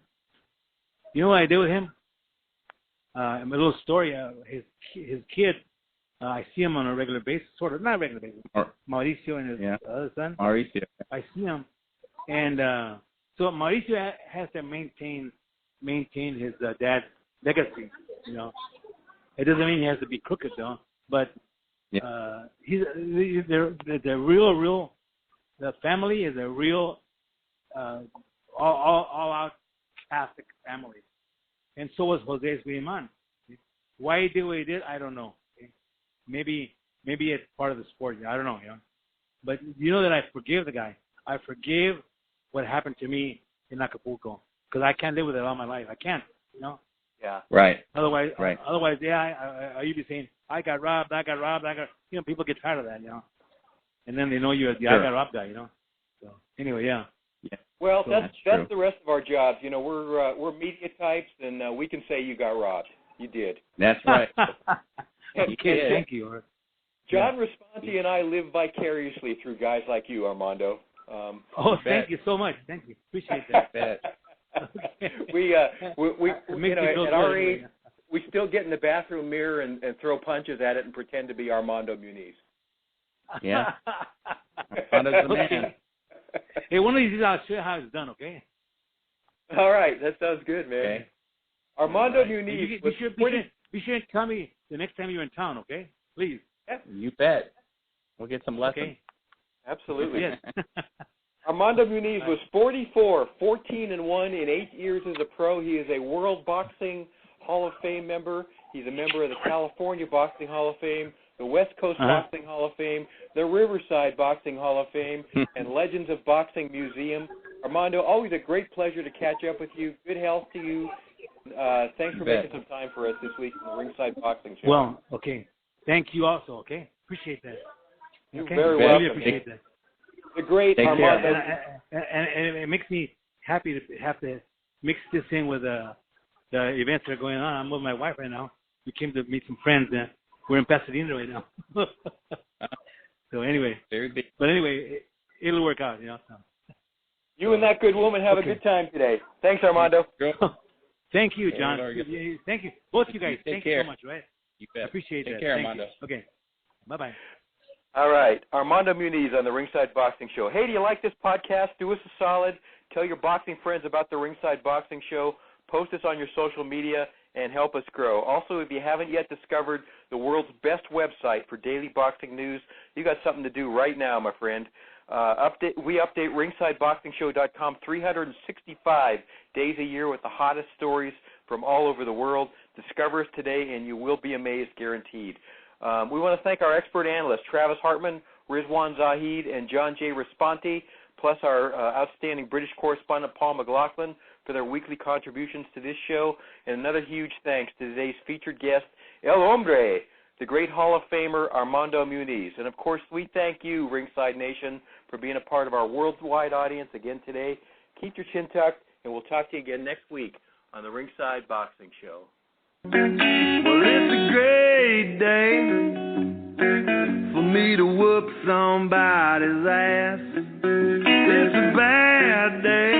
You know what I did with him? A little story. His kid. I see him on a regular basis, sort of not regular basis. Mauricio and his other son. Mauricio. I see him, and so Mauricio has to maintain his dad's legacy. You know, it doesn't mean he has to be crooked though. But he's the real. The family is a real all out Catholic family, and so was Jose Sulaiman. Why he did what he did, I don't know. Maybe it's part of the sport. I don't know. You know, but you know that I forgive the guy. I forgive what happened to me in Acapulco because I can't live with it all my life. I can't. You know. Yeah. Right. Otherwise, right. Otherwise, you'd be saying I got robbed. You know, people get tired of that. You know. And then they know you're the I got robbed guy, you know. So anyway, yeah. Well, so that's the rest of our jobs. You know, we're media types, and we can say you got robbed. You did. That's right. Okay, thank you. John Raspanti and I live vicariously through guys like you, Armando. Thank you so much. Thank you. Appreciate that. Okay. We you know, at our age, we still get in the bathroom mirror and throw punches at it and pretend to be Armando Muniz. Yeah. Armando's the man. Hey, one of these days I'll show you how it's done, okay? All right, that sounds good, man. Okay. Armando Muniz. Be sure to tell me the next time you're in town, okay? Please. Yeah. You bet. We'll get some lessons. Okay. Absolutely. Yes. Armando Muniz was 44, 14-1 in 8 years as a pro. He is a World Boxing Hall of Fame member. He's a member of the California Boxing Hall of Fame, the West Coast Boxing Hall of Fame, the Riverside Boxing Hall of Fame, and Legends of Boxing Museum. Armando, always a great pleasure to catch up with you. Good health to you. Thanks for making some time for us this week on the Ringside Boxing Show. Well, okay. Thank you also, okay? Appreciate that. You're very welcome. Really appreciate that. The great Armando. And it makes me happy to have to mix this in with the events that are going on. I'm with my wife right now. We came to meet some friends. We're in Pasadena right now. So anyway, very big. But anyway, it'll work out, you know. So. You and that good woman have a good time today. Thanks, Armando. Thank you, John. Thank you, both you guys. Thank you so much. Right? You bet. I appreciate that. Take care, Thank Armando. you. Okay. Bye-bye. All right. Armando Muniz on the Ringside Boxing Show. Hey, do you like this podcast? Do us a solid. Tell your boxing friends about the Ringside Boxing Show. Post us on your social media and help us grow. Also, if you haven't yet discovered the world's best website for daily boxing news, you got something to do right now, my friend. We update ringsideboxingshow.com 365 days a year with the hottest stories from all over the world. Discover us today, and you will be amazed, guaranteed. We want to thank our expert analysts, Travis Hartman, Rizwaan Zahid, and John J. Raspanti, plus our outstanding British correspondent, Paul McLaughlin, for their weekly contributions to this show. And another huge thanks to today's featured guest, El Hombre, the great Hall of Famer, Armando Muniz. And, of course, we thank you, Ringside Nation, for being a part of our worldwide audience again today. Keep your chin tucked, and we'll talk to you again next week on the Ringside Boxing Show. Well, it's a great day for me to whoop somebody's ass. It's a bad day